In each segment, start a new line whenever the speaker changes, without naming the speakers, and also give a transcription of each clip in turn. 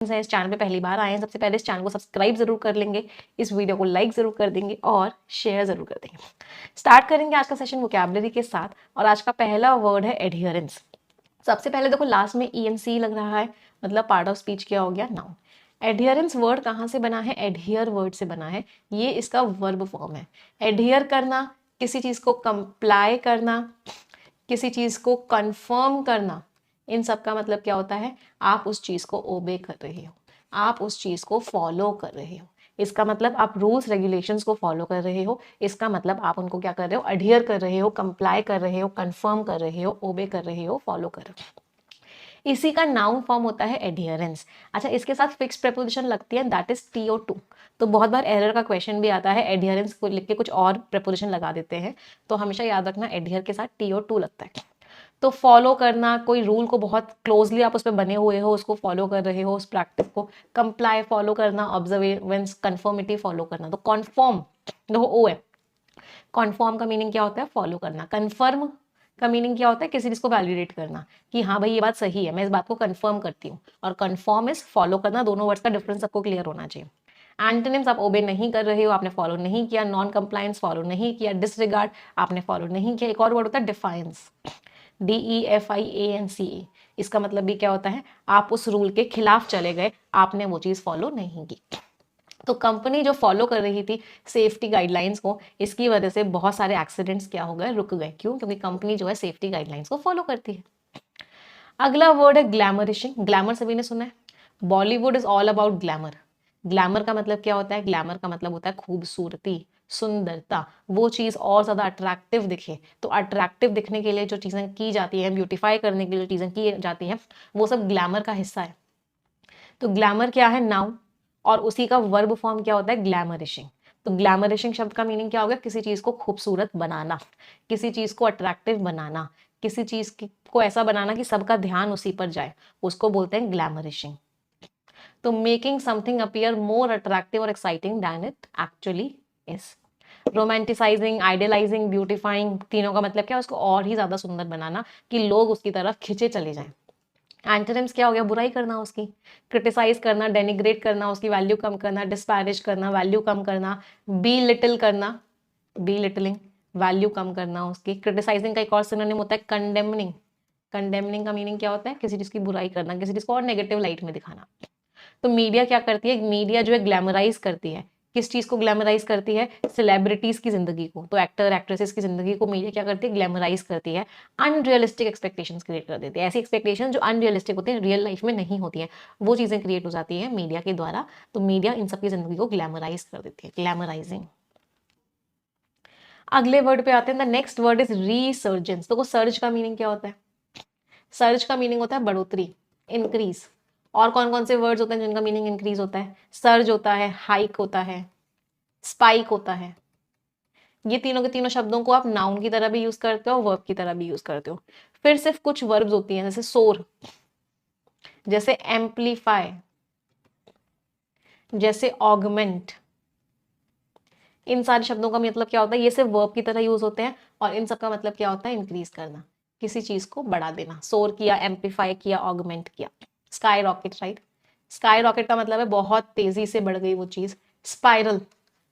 हैं, इस चैनल पे पहली बार आए हैं, सबसे पहले इस चैनल को सब्सक्राइब जरूर कर लेंगे, इस वीडियो को लाइक जरूर कर देंगे और शेयर जरूर कर देंगे। स्टार्ट करेंगे आज का सेशन वोकैबुलरी के साथ और आज का पहला वर्ड है एडहियरेंस। सबसे पहले देखो लास्ट में ENC लग रहा है, मतलब पार्ट ऑफ स्पीच क्या हो गया, नाउन। एडहियरेंस वर्ड कहाँ से बना है, एडहियर वर्ड से बना है, ये इसका वर्ब फॉर्म है। एडहियर करना, किसी चीज को कंप्लाई करना, किसी चीज को कंफर्म करना, इन सब का मतलब क्या होता है, आप उस चीज को ओबे कर रहे हो, आप उस चीज को फॉलो कर रहे हो। इसका मतलब आप रूल्स रेगुलेशंस को फॉलो कर रहे हो, इसका मतलब आप उनको क्या कर रहे हो, अडियर कर रहे हो, कंप्लाई कर रहे हो, कंफर्म कर रहे हो, ओबे कर रहे हो, फॉलो कर रहे हो। इसी का नाउन फॉर्म होता है एडहियरेंस। अच्छा, इसके साथ फिक्स प्रेपोजिशन लगती है, दैट इज TO2। तो बहुत बार एरर का क्वेश्चन भी आता है, एडहियरेंस को लिख के कुछ और प्रेपोजिशन लगा देते हैं, तो हमेशा याद रखना एडहियर के साथ TO2 लगता है। तो फॉलो करना, कोई रूल को बहुत क्लोजली आप उस पर बने हुए हो, उसको फॉलो कर रहे हो, उस प्रैक्टिस को। कंप्लाई फॉलो करना, ऑब्जर्वेंस, कंफर्मिटी फॉलो करना। तो कॉन्फर्म देखो ओ है, कॉन्फर्म का मीनिंग क्या होता है, फॉलो करना। कन्फर्म का मीनिंग क्या होता है, किसी चीज को वैलिडेट करना कि हाँ भाई ये बात सही है, मैं इस बात को कंफर्म करती हूँ। और कंफर्म इज फॉलो करना, दोनों वर्ड्स का डिफरेंस सबको क्लियर होना चाहिए। एंटोनिम्स, आप ओबे नहीं कर रहे हो, आपने फॉलो नहीं किया। नॉन कंप्लायंस, फॉलो नहीं किया। डिसरिगार्ड, आपने फॉलो नहीं किया। एक और वर्ड होता है डिफाइंस, DEFIANCE। इसका मतलब भी क्या होता है, आप उस रूल के खिलाफ चले गए, आपने वो चीज फॉलो नहीं की। तो कंपनी जो फॉलो कर रही थी सेफ्टी गाइडलाइंस को, इसकी वजह से बहुत सारे एक्सीडेंट्स क्या हो गए, रुक गए। क्यों? क्योंकि कंपनी जो है सेफ्टी गाइडलाइंस को फॉलो करती है। अगला वर्ड है ग्लैमरिशिंग। ग्लैमर सभी ने सुना है, Bollywood is all about glamour. Glamour का मतलब क्या होता है, ग्लैमर का मतलब होता है खूबसूरती, सुंदरता, वो चीज और ज्यादा अट्रैक्टिव दिखे। तो अट्रैक्टिव दिखने के लिए जो चीजें की जाती है, ब्यूटीफाई करने के लिए जो चीजें की जाती हैं, वो सब ग्लैमर का हिस्सा है। तो ग्लैमर क्या है, नाउन, और उसी का वर्ब फॉर्म क्या होता है, ग्लैमरिशिंग। तो ग्लैमरिशिंग शब्द का मीनिंग क्या होगा, किसी चीज को खूबसूरत बनाना, किसी चीज को अट्रैक्टिव बनाना, किसी चीज को ऐसा बनाना कि सबका ध्यान उसी पर जाए, उसको बोलते हैं ग्लैमरिशिंग। तो making something appear more attractive और exciting than it actually is. Romanticising, idealising, beautifying, तीनों का मतलब क्या है, उसको और ही ज्यादा सुंदर बनाना कि लोग उसकी तरफ खिंचे चले जाएं। एंटोनिम्स क्या हो गया, बुराई करना उसकी, क्रिटिसाइज करना, डेनिग्रेट करना, उसकी वैल्यू कम करना, डिस्पैरिज करना, वैल्यू कम करना, बी लिटिल करना, बी लिटिलिंग, वैल्यू कम करना उसकी। क्रिटिसाइजिंग का एक और सिनोनिम होता है कंडेमनिंग। कंडेमनिंग का मीनिंग क्या होता है, किसी चीज की बुराई करना, किसी चीज को और नेगेटिव लाइट में दिखाना। तो मीडिया क्या करती है, मीडिया जो है ग्लैमराइज करती है, किस चीज को ग्लैमराइज करती है, सेलिब्रिटीज की जिंदगी को। तो एक्टर एक्ट्रेसेस की जिंदगी को मीडिया क्या करती है, ग्लैमराइज करती है, अनरियलिस्टिक एक्सपेक्टेशंस क्रिएट कर देती है। ऐसी एक्सपेक्टेशन जो अनरियलिस्टिक होती है, रियल लाइफ में नहीं होती है, वो चीजें क्रिएट हो जाती है मीडिया के द्वारा। तो मीडिया इन सबकी जिंदगी को ग्लैमराइज कर देती है, ग्लैमराइजिंग। अगले वर्ड पे आते हैं, द नेक्स्ट वर्ड इज रीसर्जेंस। तो सर्ज का मीनिंग क्या होता है, सर्ज का मीनिंग होता है बढ़ोतरी, इंक्रीज। और कौन कौन से वर्ड्स होते हैं जिनका मीनिंग इंक्रीज होता है, सर्ज होता है, हाइक होता है, स्पाइक होता है। ये तीनों के तीनों शब्दों को आप नाउन की तरह भी यूज करते हो, वर्ब की तरह भी यूज करते हो। फिर सिर्फ कुछ वर्ब्स होती हैं, जैसे सोर, जैसे एम्पलीफाई, जैसे ऑगमेंट। इन सारे शब्दों का मतलब क्या होता है, ये सिर्फ वर्ब की तरह यूज होते हैं, और इन सब का मतलब क्या होता है, इंक्रीज करना, किसी चीज को बढ़ा देना। सोर किया, एम्पलीफाई किया, ऑगमेंट किया। Sky rocket, right, sky rocket का मतलब है बहुत तेजी से बढ़ गई वो चीज। स्पाइरल,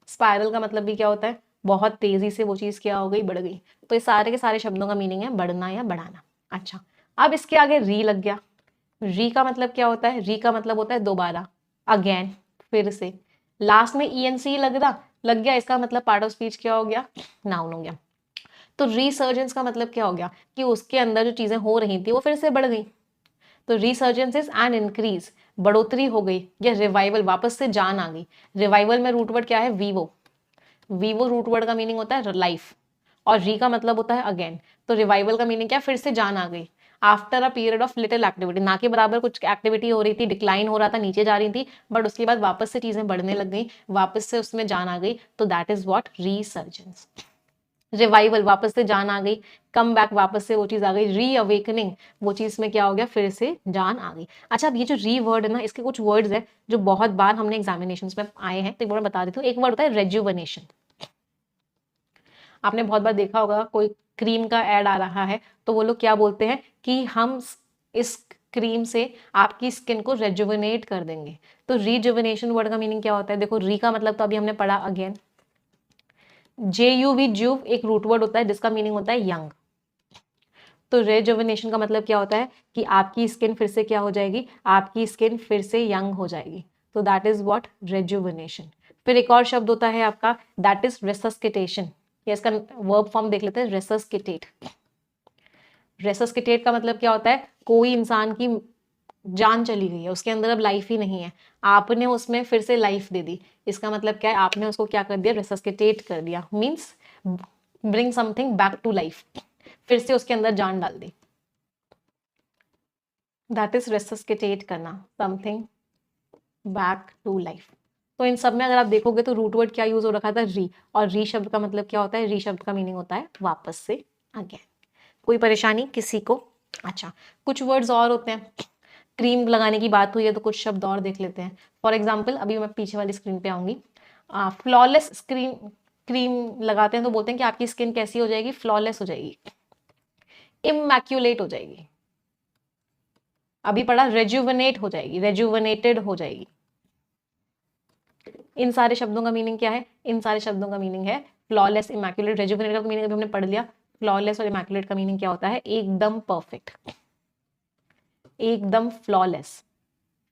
स्पाइरल का मतलब भी क्या होता है, बहुत तेजी से वो चीज क्या हो गई, बढ़ गई। तो ये सारे के सारे शब्दों का मीनिंग है बढ़ना या बढ़ाना। अच्छा, अब इसके आगे री लग गया। री का मतलब क्या होता है, री का मतलब होता है दोबारा, अगेन, फिर से। लास्ट में ENC लग गया, इसका मतलब पार्ट ऑफ स्पीच क्या हो गया, नाउन हो गया। तो रीसर्जेंस का मतलब क्या हो गया, कि उसके अंदर जो चीजें हो रही थी वो फिर से बढ़ गई। तो रीसर्जेंस इज एन इंक्रीज, बढ़ोतरी हो गई, या रिवाइवल, वापस से जान आ गई। रिवाइवल में रूट वर्ड क्या है, वीवो। वीवो रूट वर्ड का मीनिंग होता है लाइफ, और री का मतलब होता है अगेन। तो रिवाइवल का मीनिंग क्या है, फिर से जान आ गई। After a period of little activity, ना के बराबर कुछ एक्टिविटी हो रही थी, डिक्लाइन हो रहा था, नीचे जा रही थी, बट उसके बाद वापस से चीजें बढ़ने लग गई, वापस से उसमें जान आ गई। तो दैट इज व्हाट, रीसर्जेंस। रिवाइवल, वापस से जान आ गई। कम बैक, वापस से वो चीज आ गई। री अवेकनिंग, वो चीज में क्या हो गया, फिर से जान आ गई। अच्छा, अब ये जो री वर्ड है ना, इसके कुछ वर्ड्स है जो बहुत बार हमने एग्जामिनेशन में आए हैं, तो एक बार बता देती हूँ। एक वर्ड होता है रेजुवनेशन। आपने बहुत बार देखा होगा, कोई क्रीम का एड आ रहा है तो वो लोग क्या बोलते हैं कि हम इस क्रीम से आपकी स्किन को रेजुविनेट कर देंगे। तो रिजुविनेशन वर्ड का मीनिंग क्या होता है? देखो, री का मतलब तो अभी हमने पढ़ा अगेन, JUV जुव एक रूट वर्ड होता है जिसका मीनिंग होता है यंग। तो रेजुविनेशन का मतलब क्या होता है कि आपकी स्किन फिर से क्या हो जाएगी? आपकी स्किन फिर से यंग हो जाएगी। तो दैट इज व्हाट? रेजुविनेशन। फिर एक और शब्द होता है आपका, दैट इज रेसस्किटेशन। या इसका वर्ब फॉर्म देख लेते हैं, रेसस्किटेट। रेसस्किटेट का मतलब क्या होता है? कोई इंसान की जान चली गई है, उसके अंदर अब लाइफ ही नहीं है, आपने उसमें फिर से लाइफ दे दी। इसका मतलब क्या है? आपने उसको क्या कर दिया? रेसस्किटेट कर दिया। Means bring something back to life, फिर से उसके अंदर जान डाल दी। दैट इज रेसस्किटेट करना, समथिंग बैक टू लाइफ। तो इन सब में अगर आप देखोगे तो रूट वर्ड क्या यूज हो रखा था? री। और री शब्द का मतलब क्या होता है? री शब्द का मीनिंग होता है वापस से, अगेन। कोई परेशानी किसी को? अच्छा, कुछ वर्ड्स और होते हैं। क्रीम लगाने की बात हुई है तो कुछ शब्द और देख लेते हैं। फॉर एग्जाम्पल, अभी मैं पीछे वाली स्क्रीन पे आऊंगी। फ्लॉलेस स्क्रीन, क्रीम लगाते हैं तो बोलते हैं कि आपकी स्किन कैसी हो जाएगी? फ्लॉलेस हो जाएगी, इमैक्यूलेट हो जाएगी। अभी पढ़ा रेजुवनेट हो जाएगी, रेजुवनेटेड हो जाएगी। इन सारे शब्दों का मीनिंग क्या है? इन सारे शब्दों का मीनिंग है फ्लॉलेस, इमैक्यूलेट। रेजुवनेट का मीनिंग अभी हमने पढ़ लिया। फ्लॉलेस और इमैक्यूलेट का मीनिंग क्या होता है? एकदम परफेक्ट, एकदम फ्लॉलेस।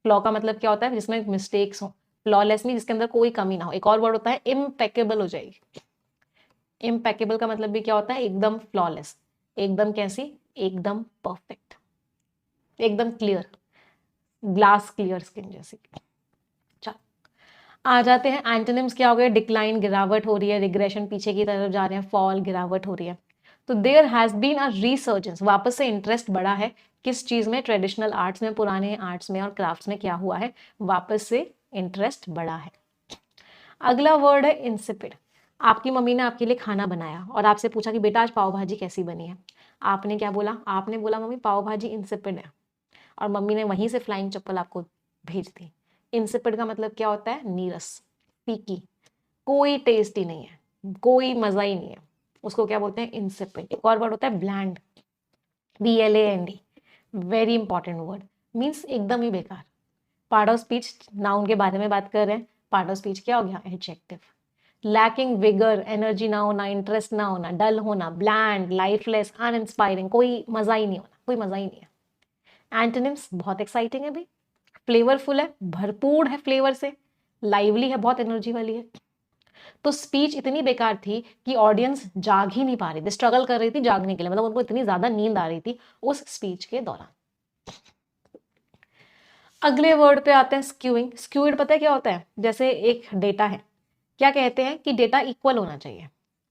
फ्लॉ का मतलब क्या होता है? जिसमें मिस्टेक्स हो। फ्लॉलेस में जिसके अंदर कोई कमी ना हो। एक और वर्ड होता है इम्पेकेबल हो जाएगी। इम्पेकेबल का मतलब भी क्या होता है? एकदम फ्लॉलेस। एकदम कैसी? एकदम परफेक्ट, एकदम क्लियर, ग्लास क्लियर स्किन जैसी। आ जाते हैं एंटोनिम्स। क्या हो गया? डिक्लाइन, गिरावट हो रही है, रिग्रेशन, पीछे की तरफ जा रहे हैं, फॉल, गिरावट हो रही है। तो there has been a resurgence, वापस से इंटरेस्ट बढ़ा है। किस चीज में? ट्रेडिशनल आर्ट्स में, पुराने आर्ट्स में और क्राफ्ट्स में क्या हुआ है? वापस से इंटरेस्ट बढ़ा है। अगला वर्ड है इंसिपिड। आपकी मम्मी ने आपके लिए खाना बनाया और आपसे पूछा कि बेटा आज पाव भाजी कैसी बनी है? आपने क्या बोला? आपने बोला मम्मी पाव भाजी इंसिपिड है, और मम्मी ने वहीं से फ्लाइंग चप्पल आपको भेज दी। इंसिपिड का मतलब क्या होता है? नीरस, फीकी, कोई टेस्ट ही नहीं है, कोई मजा ही नहीं है, उसको क्या बोलते हैं? इंसिपिड। एक और वर्ड होता है bland, BLAND, very important word, means एकदम ही बेकार। पार्ट ऑफ स्पीच, नाउन के बारे में बात कर रहे हैं। पार्ट ऑफ स्पीच क्या हो गया? एडजेक्टिव। लैकिंग विगर, एनर्जी ना होना, इंटरेस्ट ना होना, डल होना, ब्लैंड, लाइफलेस, अनइंस्पायरिंग, कोई मजा ही नहीं होना, कोई मजा ही नहीं है। एंटोनिम्स बहुत एक्साइटिंग है भी, फ्लेवरफुल है, भरपूर है फ्लेवर से, लाइवली है, बहुत एनर्जी वाली है। तो स्पीच इतनी बेकार थी कि ऑडियंस जाग ही नहीं पा रही थी, स्ट्रगल कर रही थी जागने के लिए, मतलब उनको इतनी ज्यादा नींद आ रही थी उस स्पीच के दौरान। अगले वर्ड पे आते हैं स्क्यूइंग। स्क्यूइड पता है क्या होता है? जैसे एक डेटा है, क्या कहते हैं कि डेटा इक्वल होना चाहिए,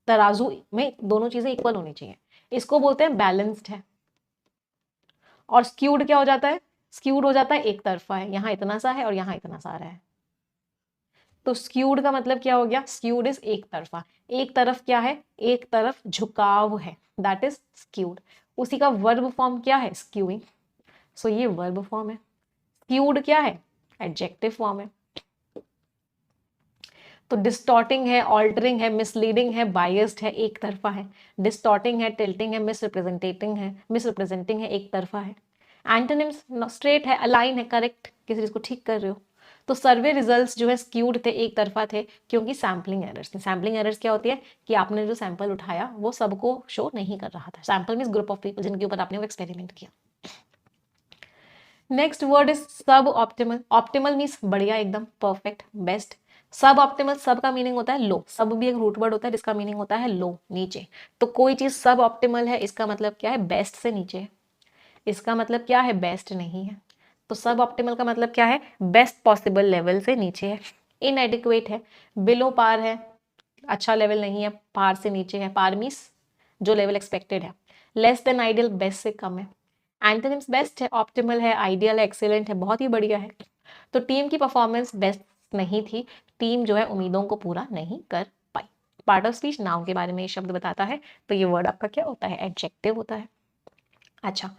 तराजू में दोनों चीजें इक्वल होनी चाहिए, इसको बोलते हैं बैलेंस्ड है। और स्क्यूड क्या हो जाता है? स्क्यूड हो जाता है एक तरफा है, यहां इतना सा है और यहां इतना सारा है। तो स्क्यूड का मतलब क्या हो गया? स्क्यूड इज एक तरफा, एक तरफ क्या है? एक तरफ झुकाव है, दैट इज स्क्यूड। उसी का वर्ब फॉर्म क्या है? स्क्यूइंग। सो ये वर्ब फॉर्म है। स्क्यूड क्या है? एडजेक्टिव फॉर्म है। तो डिस्टॉर्टिंग है, ऑल्टरिंग है, मिसलीडिंग है, बायस्ड है, एक तरफा है। डिस्टॉर्टिंग है, टिल्टिंग है, मिसरिप्रेजेंटिंग है, एक तरफा है। एंटोनिम्स स्ट्रेट है, अलाइन है, करेक्ट, किसी चीज को ठीक कर रहे हो। तो सर्वे रिजल्ट्स जो है स्क्यूड थे, एक तरफा थे, क्योंकि सैम्पलिंग एरर्स थे। सैम्पलिंग एरर्स क्या होती है? कि आपने जो सैंपल उठाया वो सबको शो नहीं कर रहा था। Sample means group of people जिनके ऊपर आपने वो एक्सपेरिमेंट किया। नेक्स्ट वर्ड इज सब ऑप्टिमल। ऑप्टिमल मीन्स बढ़िया, एकदम परफेक्ट, बेस्ट। सब ऑप्टिमल, सब का मीनिंग होता है लो। सब भी एक रूट वर्ड होता है जिसका मीनिंग होता है लो, नीचे। तो कोई चीज सब ऑप्टिमल है, इसका मतलब क्या है? बेस्ट से नीचे है। इसका मतलब क्या है? बेस्ट नहीं है। तो सब ऑप्टिमल का मतलब क्या है? बेस्ट पॉसिबल लेवल से नीचे है। इनएडिक्वेट है, बिलो पार है, अच्छा लेवल नहीं है, पार से नीचे है। पार मीन्स जो लेवल एक्सपेक्टेड है। लेस देन आइडियल, बेस्ट से कम है। एंटोनिम्स बेस्ट है, ऑप्टिमल है, आइडियल है, एक्सीलेंट है, बहुत ही बढ़िया है। तो टीम की परफॉर्मेंस बेस्ट नहीं थी, टीम जो है उम्मीदों को पूरा नहीं कर पाई। पार्ट ऑफ स्पीच नाउन के बारे में ये शब्द बताता है, तो ये वर्ड आपका क्या होता है? एडजेक्टिव होता है। अच्छा,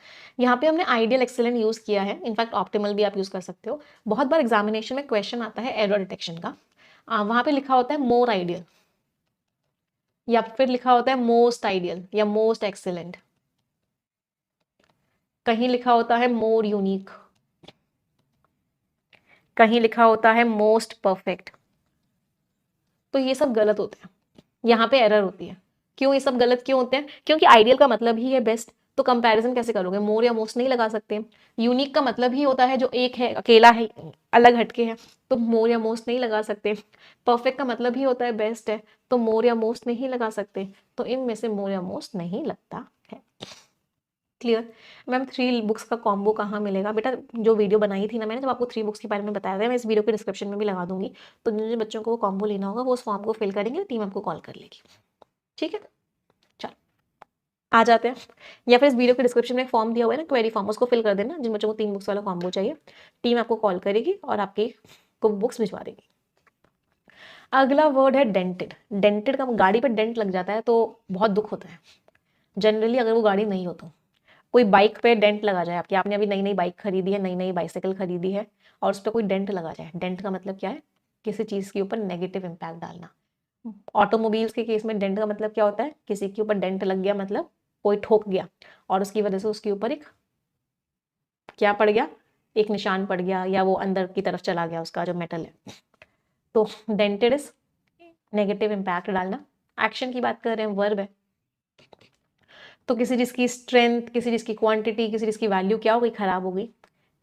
यहाँ पे हमने आइडियल, एक्सीलेंट यूज किया है, इनफैक्ट ऑप्टिमल भी आप यूज कर सकते हो। बहुत बार एग्जामिनेशन में क्वेश्चन आता है एरर डिटेक्शन का, वहां पे लिखा होता है मोर आइडियल, या फिर लिखा होता है मोस्ट आइडियल या मोस्ट एक्सीलेंट। कहीं लिखा होता है मोर यूनिक, कहीं लिखा होता है मोस्ट परफेक्ट। तो ये सब गलत होते हैं, यहाँ पे एरर होती है। क्यों ये सब गलत क्यों होते हैं? क्योंकि आइडियल का मतलब ही है बेस्ट, तो कंपैरिजन कैसे करोगे? मोर या मोस्ट नहीं लगा सकते। यूनिक का मतलब ही होता है जो एक है, अकेला है, अलग हटके है, तो मोर या मोस्ट नहीं लगा सकते। परफेक्ट का मतलब ही होता है बेस्ट है, तो मोर या मोस्ट नहीं लगा सकते। तो इनमें से मोर या मोस्ट नहीं लगता है। क्लियर? मैम 3 बुक्स का कॉम्बो कहाँ मिलेगा? बेटा जो वीडियो बनाई थी ना मैंने, जब आपको 3 बुक्स के बारे में बताया था, मैं इस वीडियो के डिस्क्रिप्शन में भी लगा दूंगी। तो जिन जिन बच्चों को वो कॉम्बो लेना होगा वो उस फॉर्म को फिल करेंगे, टीम आपको कॉल कर लेगी। ठीक है, चलो आ जाते हैं। या फिर इस वीडियो के डिस्क्रिप्शन में एक फॉर्म दिया हुआ है ना, क्वेरी फॉर्म, उसको फिल कर देना। जिन बच्चों को 3 बुक्स वाला कॉम्बो चाहिए, टीम आपको कॉल करेगी और आपकी को बुक्स भिजवा देगी। अगला वर्ड है डेंटेड। डेंटेड का, गाड़ी पे डेंट लग जाता है तो बहुत दुख होता है जनरली, अगर वो गाड़ी नहीं हो तो। कोई बाइक पे डेंट लगा जाए आपकी, आपने अभी नई नई बाइक खरीदी है, नई नई बाइसाइकिल खरीदी है, और उस पर कोई डेंट लगा जाए। डेंट का मतलब क्या है? किसी चीज़ के ऊपर नेगेटिव इम्पैक्ट डालना। ऑटोमोबाइल्स के केस में डेंट का मतलब क्या होता है? किसी के ऊपर डेंट लग गया, मतलब कोई ठोक गया और उसकी वजह से उसके ऊपर एक क्या पड़ गया, एक निशान पड़ गया, या वो अंदर की तरफ चला गया उसका जो मेटल है। तो डेंटेड इज नेगेटिव इम्पैक्ट डालना। एक्शन की बात कर रहे हैं, वर्ब है। तो किसी चीज़ की स्ट्रेंथ, किसी चीज़ की क्वांटिटी, किसी चीज़ की वैल्यू क्या हो गई? खराब हो गई।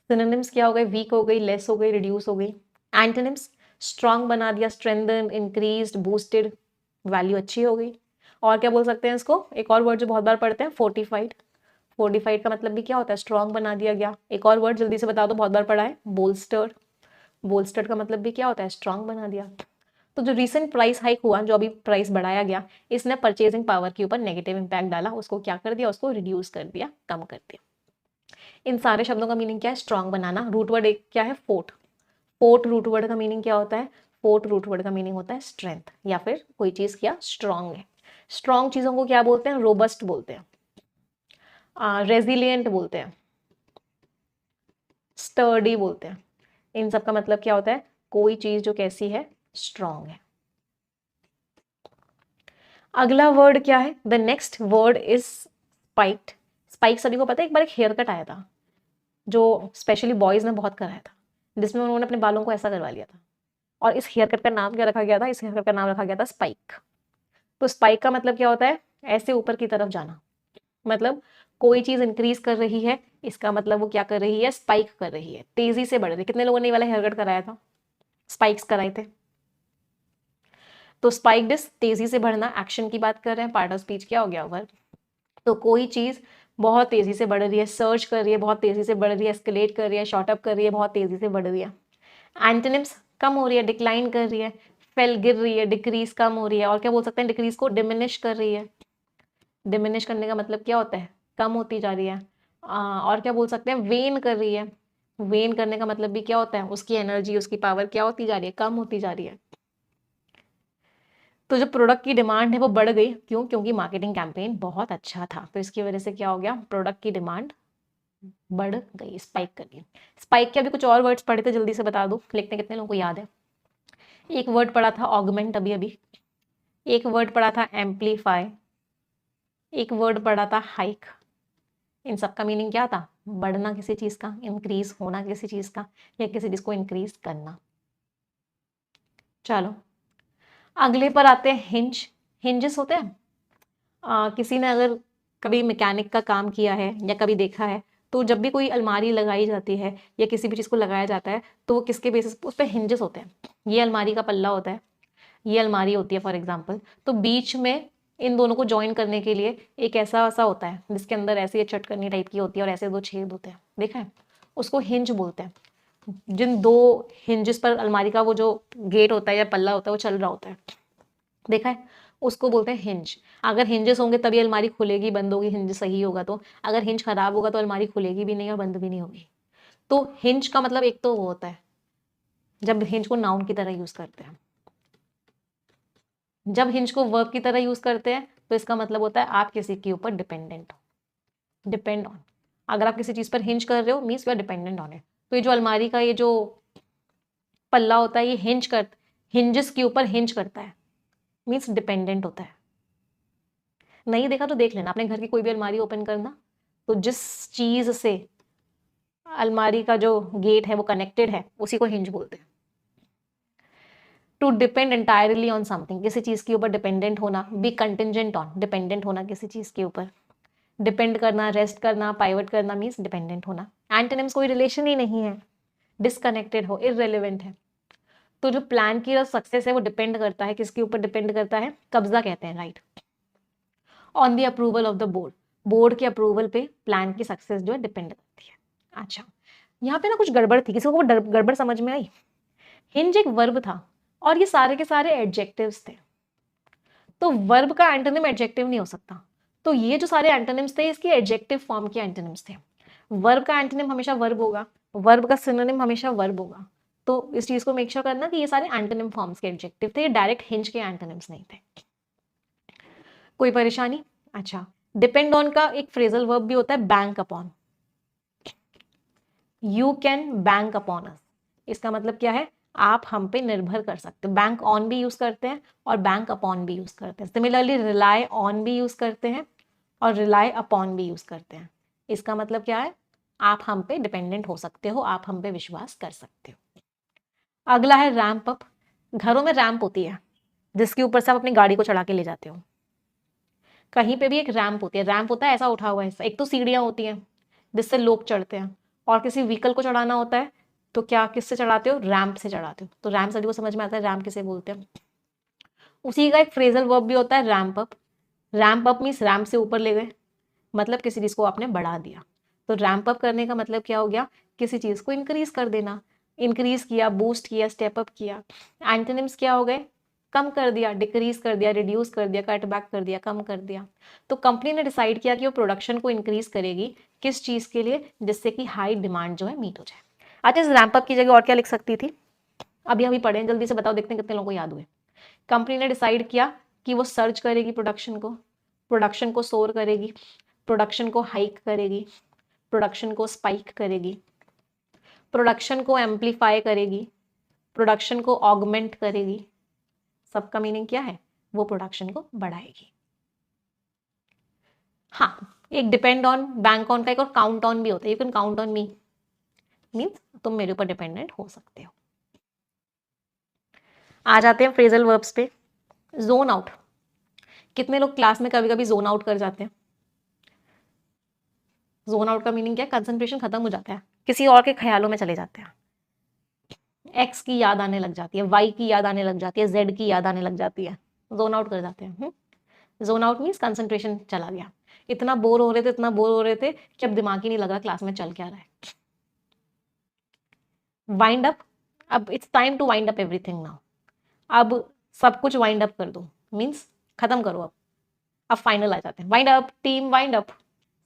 सिनोनिम्स क्या हो गए? वीक हो गई, लेस हो गई, रिड्यूस हो गई। एंटोनिम्स स्ट्रांग बना दिया, स्ट्रेंथन, इंक्रीज्ड, बूस्टेड, वैल्यू अच्छी हो गई। और क्या बोल सकते हैं इसको? एक और वर्ड जो बहुत बार पढ़ते हैं, फोर्टिफाइड। फोर्टिफाइड का मतलब भी क्या होता है? स्ट्रांग बना दिया गया। एक और वर्ड जल्दी से बता दो, बहुत बार पढ़ा है, बोल्स्टर्ड। बोल्स्टर्ड का मतलब भी क्या होता है? स्ट्रांग बना दिया। तो जो रिसेंट प्राइस हाइक हुआ, जो अभी प्राइस बढ़ाया गया, इसने परचेजिंग पावर के ऊपर नेगेटिव इंपैक्ट डाला, उसको क्या कर दिया? उसको रिड्यूस कर दिया, कम कर दिया। इन सारे शब्दों का मीनिंग क्या है? स्ट्रांग बनाना। रूट वर्ड एक क्या है? फोर्ट। फोर्ट रूट वर्ड का मीनिंग क्या होता है? फोर्ट रूट वर्ड का मीनिंग होता है स्ट्रेंथ, या फिर कोई चीज क्या स्ट्रांग है। स्ट्रांग चीजों को क्या बोलते हैं? रोबस्ट बोलते हैं, रेजिलियंट बोलते हैं, स्टर्डी बोलते हैं। इन सब का मतलब क्या होता है? कोई चीज जो कैसी है? स्ट्रांग है। अगला वर्ड क्या है? The next word is spiked. Spike सभी को पता है, एक बार एक हेयर कट आया था जो स्पेशली बॉयज ने बहुत कराया था, जिसमें उन्होंने अपने बालों को ऐसा करवा लिया था। और इस हेयर कट का नाम क्या रखा गया था? इस हेयर कट का नाम रखा गया था स्पाइक। तो स्पाइक का मतलब क्या होता है? ऐसे ऊपर की तरफ जाना। मतलब कोई चीज इंक्रीज कर रही है, इसका मतलब वो क्या कर रही है? स्पाइक कर रही है, तेजी से बढ़ रही है। कितने लोगों ने ये वाला हेयर कट कराया था? स्पाइक्स कराए थे। तो स्पाइक्ड इज तेजी से बढ़ना। एक्शन की बात कर रहे हैं, पार्ट ऑफ स्पीच क्या हो गया? वर्ब। तो कोई चीज बहुत तेजी से बढ़ रही है, सर्च कर रही है, बहुत तेजी से बढ़ रही है, एस्केलेट कर रही है, शॉर्ट अप कर रही है, बहुत तेजी से बढ़ रही है। एंटोनिम्स कम हो रही है, डिक्लाइन कर रही है, फेल गिर रही है, डिक्रीज कम हो रही है। और क्या बोल सकते हैं? डिक्रीज को डिमिनिश कर रही है। डिमिनिश करने का मतलब क्या होता है? कम होती जा रही है। और क्या बोल सकते हैं? वेन कर रही है। वेन करने का मतलब भी क्या होता है? उसकी एनर्जी, उसकी पावर क्या होती जा रही है? कम होती जा रही है। तो जो प्रोडक्ट की डिमांड है वो बढ़ गई। क्यों? क्योंकि मार्केटिंग कैंपेन बहुत अच्छा था, तो इसकी वजह से क्या हो गया? प्रोडक्ट की डिमांड बढ़ गई, स्पाइक कर गई। स्पाइक के अभी कुछ और वर्ड्स पढ़े थे, जल्दी से बता दो, लिखते कितने लोगों को याद है? एक वर्ड पढ़ा था ऑगमेंट अभी अभी, एक वर्ड पढ़ा था एम्पलीफाई, एक वर्ड पढ़ा था हाइक। इन सब का मीनिंग क्या था? बढ़ना किसी चीज का, इंक्रीज होना किसी चीज का, या किसी चीज को इंक्रीज करना। चलो अगले पर आते हैं, हिंज। हिंजेस होते हैं, किसी ने अगर कभी मैकेनिक का काम किया है या कभी देखा है, तो जब भी कोई अलमारी लगाई जाती है या किसी भी चीज़ को लगाया जाता है, तो वो किसके बेसिस उस पर हिंजेस होते हैं। ये अलमारी का पल्ला होता है, ये अलमारी होती है फॉर एग्जाम्पल। तो बीच में इन दोनों को ज्वाइन करने के लिए एक ऐसा ऐसा होता है जिसके अंदर ऐसे ये चटकनी टाइप की होती है और ऐसे 2 छेद होते हैं, देखा है? उसको हिंज बोलते हैं। जिन 2 हिंजेस पर अलमारी का वो जो गेट होता है या पल्ला होता है वो चल रहा होता है, देखा है? उसको बोलते हैं हिंज। अगर हिंजेस होंगे तभी अलमारी खुलेगी, बंद होगी, हिंज सही होगा तो। अगर हिंज खराब होगा तो अलमारी खुलेगी भी नहीं और बंद भी नहीं होगी। तो हिंज का मतलब एक तो वो होता है जब हिंज को नाउन की तरह यूज करते हैं, जब हिंज को वर्ब की तरह यूज करते हैं तो इसका मतलब होता है आप किसी के ऊपर डिपेंडेंट हो, डिपेंड ऑन। अगर आप किसी चीज पर हिंज कर रहे हो means you are dependent on it. तो ये जो अलमारी का ये जो पल्ला होता है, ये हिंजेस के ऊपर हिंज करता है, मीन्स डिपेंडेंट होता है। नहीं देखा तो देख लेना, अपने घर की कोई भी अलमारी ओपन करना, तो जिस चीज से अलमारी का जो गेट है वो कनेक्टेड है उसी को हिंज बोलते हैं। To depend entirely on something, किसी चीज के ऊपर डिपेंडेंट होना। बी कंटिंजेंट ऑन, डिपेंडेंट होना किसी चीज के ऊपर। डिपेंड करना, रेस्ट करना, पाइवट करना मीन्स डिपेंडेंट होना। एंटोनिम्स कोई रिलेशन ही नहीं है, डिसकनेक्टेड हो, इररेलेवेंट है। तो जो प्लान की जो सक्सेस है वो डिपेंड करता है, किसके ऊपर डिपेंड करता है? कब्जा कहते हैं, right. On the approval of the board, board के अप्रूवल पे प्लान की सक्सेस जो है डिपेंड करती है। अच्छा, यहाँ पे ना कुछ गड़बड़ थी, किसी को वो गड़बड़ समझ में आई? हिंज एक वर्ब था और ये सारे के सारे एडजेक्टिव्स थे, तो वर्ब का एंटोनिम एडजेक्टिव नहीं हो सकता। तो ये जो सारे एंटोनिम्स थे इसके एडजेक्टिव फॉर्म के एंटोनिम्स थे। वर्ब का एंटोनिम हमेशा वर्ब होगा, वर्ब का सिनोनिम हमेशा वर्ब होगा। तो इस चीज को मेक श्योर करना कि ये सारे एंटोनिम फॉर्म्स के एडजेक्टिव थे, ये डायरेक्ट हिंज के एंटोनिम्स नहीं थे। कोई परेशानी? अच्छा, डिपेंड ऑन का एक फ्रेजल वर्ब भी होता है, bank upon. You can bank upon us, इसका मतलब क्या है? आप हम पे निर्भर कर सकते हो। बैंक ऑन भी यूज करते हैं और बैंक अपॉन भी यूज करते हैं। सिमिलरली रिलाय ऑन भी यूज करते हैं और रिलाय अपॉन भी यूज करते हैं। इसका मतलब क्या है? आप हम पे डिपेंडेंट हो सकते हो, आप हम पे विश्वास कर सकते हो। अगला है रैंप अप। घरों में रैंप होती है जिसके ऊपर से आप अपनी गाड़ी को चढ़ा के ले जाते हो। कहीं पे भी एक रैंप होती है, रैंप होता है ऐसा उठा हुआ हिस्सा। एक तो सीढ़ियां होती हैं जिससे लोग चढ़ते हैं, और किसी व्हीकल को चढ़ाना होता है तो क्या किससे चढ़ाते हो? रैंप से चढ़ाते हो। तो रैंप सभी को समझ में आता है रैंप किसे बोलते हैं। उसी का एक फ्रेजल वर्ब भी होता है ramp up. Ramp up means ramp से ऊपर ले गए, मतलब किसी चीज को आपने बढ़ा दिया। तो रैंप अप करने का मतलब क्या हो गया? किसी चीज को इंक्रीज कर देना। इंक्रीज किया, बूस्ट किया, स्टेप अप किया। एंटोनिम्स क्या हो गए? कम कर दिया, डिक्रीज कर दिया, रिड्यूस कर दिया, कट बैक कर दिया, कम कर दिया। तो कंपनी ने डिसाइड किया कि वो प्रोडक्शन को इंक्रीज करेगी, किस चीज के लिए? जिससे कि हाई डिमांड जो है मीट हो जाए। अच्छा, इस रैंप अप की जगह और क्या लिख सकती थी? अभी अभी पढ़े, जल्दी से बताओ, देखते हैं कितने लोगों को याद हुए। कंपनी ने डिसाइड किया कि वो सर्च करेगी प्रोडक्शन को, प्रोडक्शन को सोर करेगी, प्रोडक्शन को हाइक करेगी, प्रोडक्शन को स्पाइक करेगी, प्रोडक्शन को एम्पलीफाई करेगी, प्रोडक्शन को ऑगमेंट करेगी। सबका मीनिंग क्या है? वो प्रोडक्शन को बढ़ाएगी। हाँ, एक डिपेंड ऑन, बैंक ऑन का एक और काउंट ऑन भी होता है। You can count on me means तुम मेरे ऊपर डिपेंडेंट हो सकते हो। आ जाते हैं फ्रेजल वर्ब्स पे। Zone out. कितने लोग क्लास में कभी कभी जोन आउट कर जाते हैं? जोन आउट का मीनिंग क्या है? कंसंट्रेशन खत्म हो जाता है, किसी और के ख्यालों में चले जाते हैं। एक्स की याद आने लग जाती है, वाई की याद आने लग जाती है, जेड की याद आने लग जाती है, जोन आउट कर जाते हैं। जोन आउट मीन्स कंसंट्रेशन चला गया। इतना बोर हो रहे थे, इतना बोर हो रहे थे कि अब दिमाग ही नहीं लग रहा क्लास में चल क्या रहा है। Wind up. अब it's time to wind up everything now. अब सब कुछ वाइंड अप कर दो, मीन्स खत्म करो अब फाइनल आ जाते हैं। Wind up, team wind up,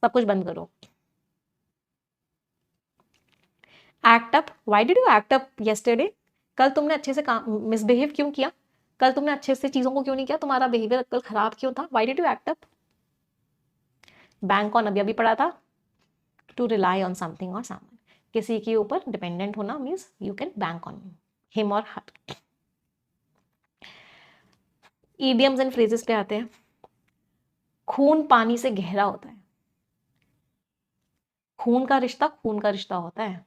सब कुछ बंद करो। Act up. Why did you act up yesterday? कल तुमने अच्छे से काम मिसबिहेव क्यों किया? कल तुमने अच्छे से चीजों को क्यों नहीं किया? तुम्हारा बिहेवियर कल खराब क्यों था? Why did you act up? Bank on अभी अभी पढ़ा था, टू रिलाई ऑन समथिंग और समवन, किसी के ऊपर डिपेंडेंट होना means you can bank on him और हर। ईडियम्स एंड फ्रेजेस पे आते हैं। खून पानी से गहरा होता है। खून का रिश्ता होता है।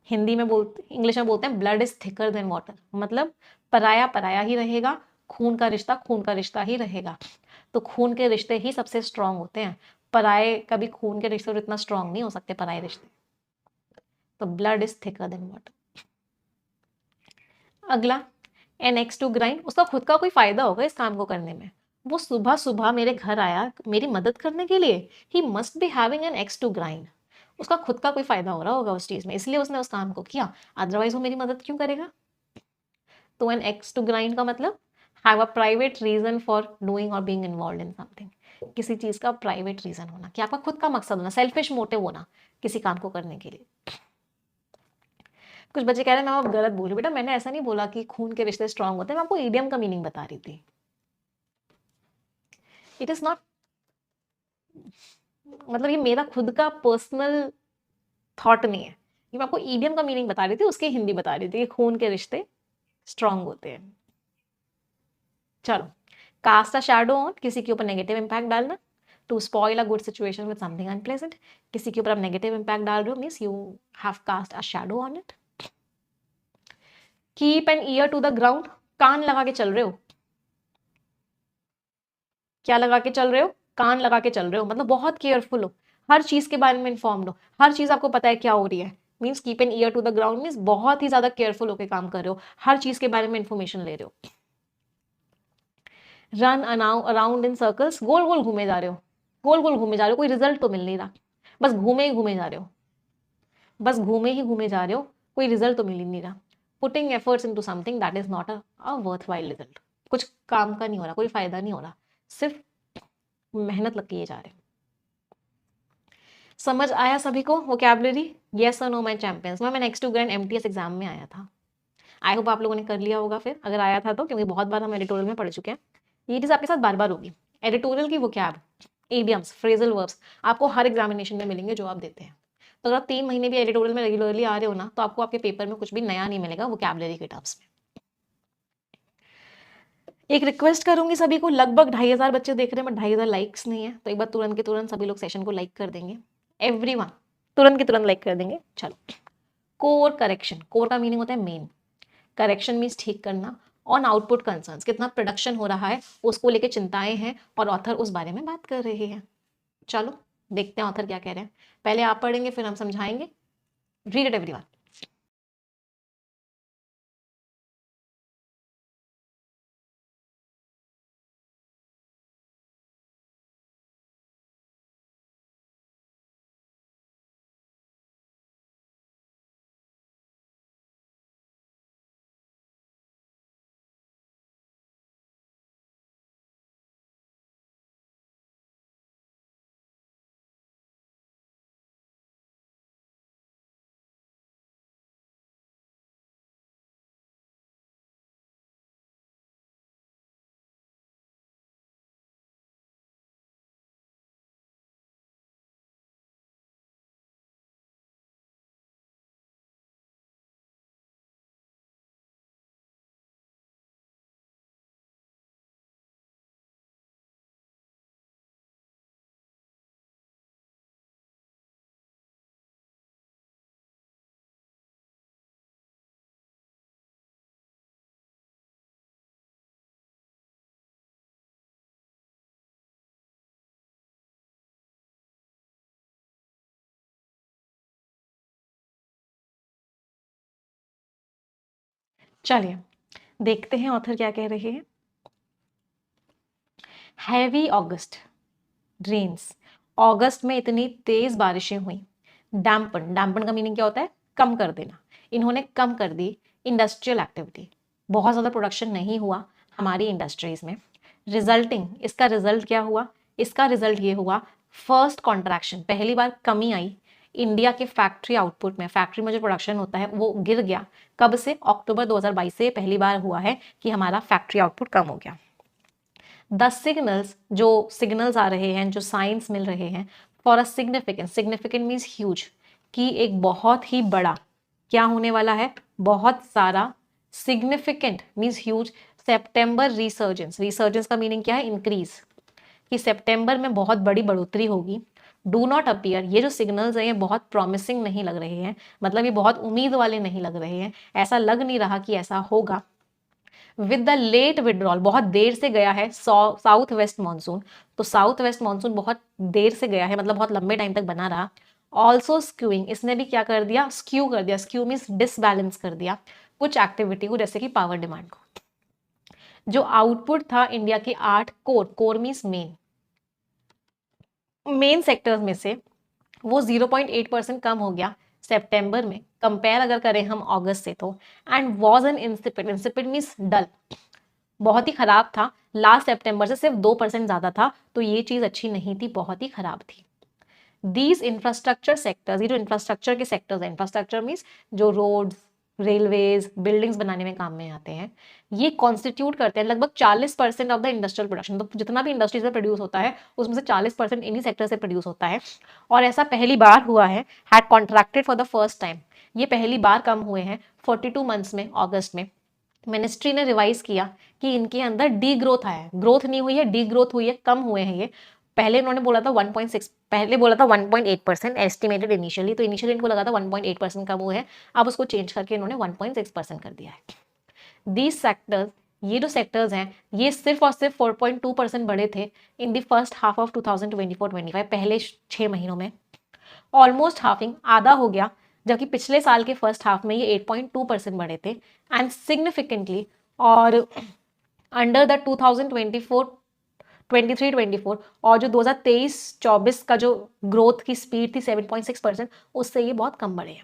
हिंदी में बोलते, इंग्लिश में बोलते हैं blood is thicker than water, मतलब पराया पराया ही रहेगा, खून का रिश्ता ही रहेगा। तो खून के रिश्ते ही सबसे स्ट्रांग होते हैं, पराये कभी खून के रिश्ते इतना स्ट्रांग नहीं हो सकते, पराये रिश्ते। तो blood is thicker than water. अगला, एन एक्स टू ग्राइंड। उसका खुद का कोई फायदा होगा इस काम को करने में। वो सुबह सुबह मेरे घर आया मेरी मदद करने के लिए। He must be having an axe to grind. उसका खुद का कोई फायदा हो रहा होगा उस चीज में, इसलिए उसने उस काम को किया, अदरवाइज वो मेरी मदद क्यों करेगा? तो एन एक्स टू ग्राइंड का मतलब have a private reason for doing or being involve in something. किसी चीज का प्राइवेट रीजन होना, कि आपका खुद का मकसद होना, सेल्फिश मोटिव होना किसी काम को करने के लिए। कुछ बच्चे कह रहे हैं मैं आप गलत बोल रही हूँ। बेटा मैंने ऐसा नहीं बोला कि खून के रिश्ते स्ट्रांग होते हैं, मैं आपको ईडियम का मीनिंग बता रही थी। इट इज नॉट, मतलब ये मेरा खुद का पर्सनल थॉट नहीं है, ये मैं आपको ईडियम का मीनिंग बता रही थी, उसकी हिंदी बता रही थी कि खून के रिश्ते स्ट्रांग होते हैं। चलो, कास्ट अ शैडो ऑन, किसी के ऊपर नेगेटिव इंपैक्ट डालना। To spoil a good situation with something unpleasant, किसी के ऊपर आप नेगेटिव इंपैक्ट डाल रहे हो, means you have cast a shadow on it. Keep an ear to the ground, कान लगा के चल रहे हो। क्या लगा के चल रहे हो? कान लगा के चल रहे हो, मतलब बहुत केयरफुल हो, हर चीज के बारे में इन्फॉर्म्ड हो, हर चीज आपको पता है क्या हो रही है। Means keep an ear to the ground means बहुत ही ज्यादा केयरफुल होकर काम कर रहे हो, हर चीज के बारे में इंफॉर्मेशन ले रहे हो। रन अराउंड इन सर्कल्स, गोल गोल घूमे जा रहे हो, गोल गोल घूमे जा रहे हो, कोई रिजल्ट तो मिल नहीं रहा, बस घूमे ही घूमे जा रहे हो, बस घूमे ही घूमे जा रहे हो, कोई रिजल्ट तो मिल ही नहीं रहा। Putting efforts into something that is not a worthwhile result, कुछ काम का नहीं हो रहा, कोई फायदा नहीं हो रहा, सिर्फ मेहनत लग के ये जा रहे हैं। समझ आया सभी को वोकैबुलरी? यस और नो माय चैंपियंस। मैं next to grand MTS exam में आया था, आई होप आप लोगों ने कर लिया होगा फिर, अगर आया था तो, क्योंकि बहुत बार हम एडिटोरियल में पढ़ चुके हैं। ये चीज आपके साथ बार बार होगी, एडिटोरियल की वोकैब, इडियम्स, फ्रेजल वर्ब्स आपको हर एग्जामिनेशन में मिलेंगे जो आप देते हैं। तो अगर आप 3 महीने भी एडिटोरियल में रेगुलरली आ रहे हो ना, तो आपको आपके पेपर में कुछ भी नया नहीं मिलेगा वोकैबुलरी के टर्म्स में। एक रिक्वेस्ट करूंगी सभी को, लगभग 2,500 बच्चे देख रहे हैं, बट 2,500 लाइक्स नहीं है, तो एक बार तुरंत के तुरंत सभी लोग सेशन को लाइक कर देंगे, एवरीवन तुरंत के तुरंत लाइक कर देंगे। चलो, कोर करेक्शन, कोर का मीनिंग होता है मेन, करेक्शन मीन्स ठीक करना, ऑन आउटपुट कंसर्न्स, कितना प्रोडक्शन हो रहा है उसको लेके चिंताएं हैं और ऑथर उस बारे में बात कर रहे हैं। चलो देखते हैं ऑथर क्या कह रहे हैं, पहले आप पढ़ेंगे फिर हम समझाएंगे। Read it everyone. चलिए देखते हैं ऑथर क्या कह रहे हैं। हैवी ऑगस्ट रेन्स, अगस्त में इतनी तेज बारिशें हुई। डैम्पन, डैम्पन का मीनिंग क्या होता है? कम कर देना, इन्होंने कम कर दी इंडस्ट्रियल एक्टिविटी, बहुत ज्यादा प्रोडक्शन नहीं हुआ हमारी इंडस्ट्रीज में। रिजल्टिंग, इसका रिजल्ट क्या हुआ? इसका रिजल्ट ये हुआ फर्स्ट कॉन्ट्रैक्शन, पहली बार कमी आई इंडिया के फैक्ट्री आउटपुट में, फैक्ट्री में जो प्रोडक्शन होता है वो गिर गया। कब से? अक्टूबर 2022 से पहली बार हुआ है कि हमारा फैक्ट्री आउटपुट कम हो गया। 10 सिग्नल्स, जो सिग्नल्स आ रहे हैं, जो साइंस मिल रहे हैं for a significant, significant means huge, कि एक बहुत ही बड़ा क्या होने वाला है, बहुत सारा, significant means huge, September resurgence, resurgence का मीनिंग क्या है? इंक्रीज, कि सितंबर में बहुत बड़ी बढ़ोतरी होगी। डू नॉट अपीयर, ये जो सिग्नल्स हैं ये बहुत प्रॉमिसिंग नहीं लग रहे हैं, मतलब ये बहुत उम्मीद वाले नहीं लग रहे हैं, ऐसा लग नहीं रहा कि ऐसा होगा। विद द लेट विड्रॉल, बहुत देर से गया है साउथ वेस्ट मानसून, तो साउथ वेस्ट मानसून बहुत देर से गया है, मतलब बहुत लंबे टाइम तक बना रहा। ऑल्सो स्क्यूइंग, इसने भी क्या कर दिया? स्क्यू कर दिया, स्क्यू मीन्स डिसबैलेंस कर दिया कुछ एक्टिविटी को, जैसे कि पावर डिमांड को। जो आउटपुट था इंडिया के 8 core, core means main sectors में से, वो 0.8% कम हो गया सितंबर में, कंपेयर अगर करें हम अगस्त से तो। And was an insipid, insipid means dull, बहुत ही खराब था। लास्ट सितंबर से सिर्फ 2% ज्यादा था, तो ये चीज अच्छी नहीं थी, बहुत ही खराब थी। दीज इंफ्रास्ट्रक्चर सेक्टर्स, ये जो इंफ्रास्ट्रक्चर के सेक्टर्स हैं, इंफ्रास्ट्रक्चर मीन्स जो रोड्स, रेलवेज, बिल्डिंग्स बनाने में काम में आते हैं, ये कॉन्स्टिट्यूट करते हैं लगभग 40% ऑफ द इंडस्ट्रियल प्रोडक्शन। तो जितना भी इंडस्ट्री से प्रोड्यूस होता है उसमें से 40% इन्हीं सेक्टर से प्रोड्यूस होता है। और ऐसा पहली बार हुआ है, had contracted for the first time, ये पहली बार कम हुए हैं 42 मंथ्स में, अगस्त में। मिनिस्ट्री ने रिवाइज किया कि इनके अंदर डी ग्रोथ आया है, ग्रोथ नहीं हुई है, डी ग्रोथ हुई है, कम हुए हैं ये पहले इन्होंने बोला था 1.6, पहले बोला था 1.8% एस्टिमेटेड इनिशियली, तो इनिशियली इनको लगा था 1.8% का वो है, अब उसको चेंज करके इन्होंने 1.6% कर दिया है। दीज सेक्टर्स, ये जो सेक्टर्स हैं ये सिर्फ और सिर्फ 4.2% बढ़े थे in the first half of 2024-25, पहले 6 महीनों में, ऑलमोस्ट हाफिंग, आधा हो गया, जबकि पिछले साल के फर्स्ट हाफ में ये 8.2% बढ़े थे। एंड सिग्निफिकेंटली, और अंडर द 2023-24 और जो 2023-24 का जो ग्रोथ की स्पीड थी 7.6%, उससे ये बहुत कम बढ़े हैं।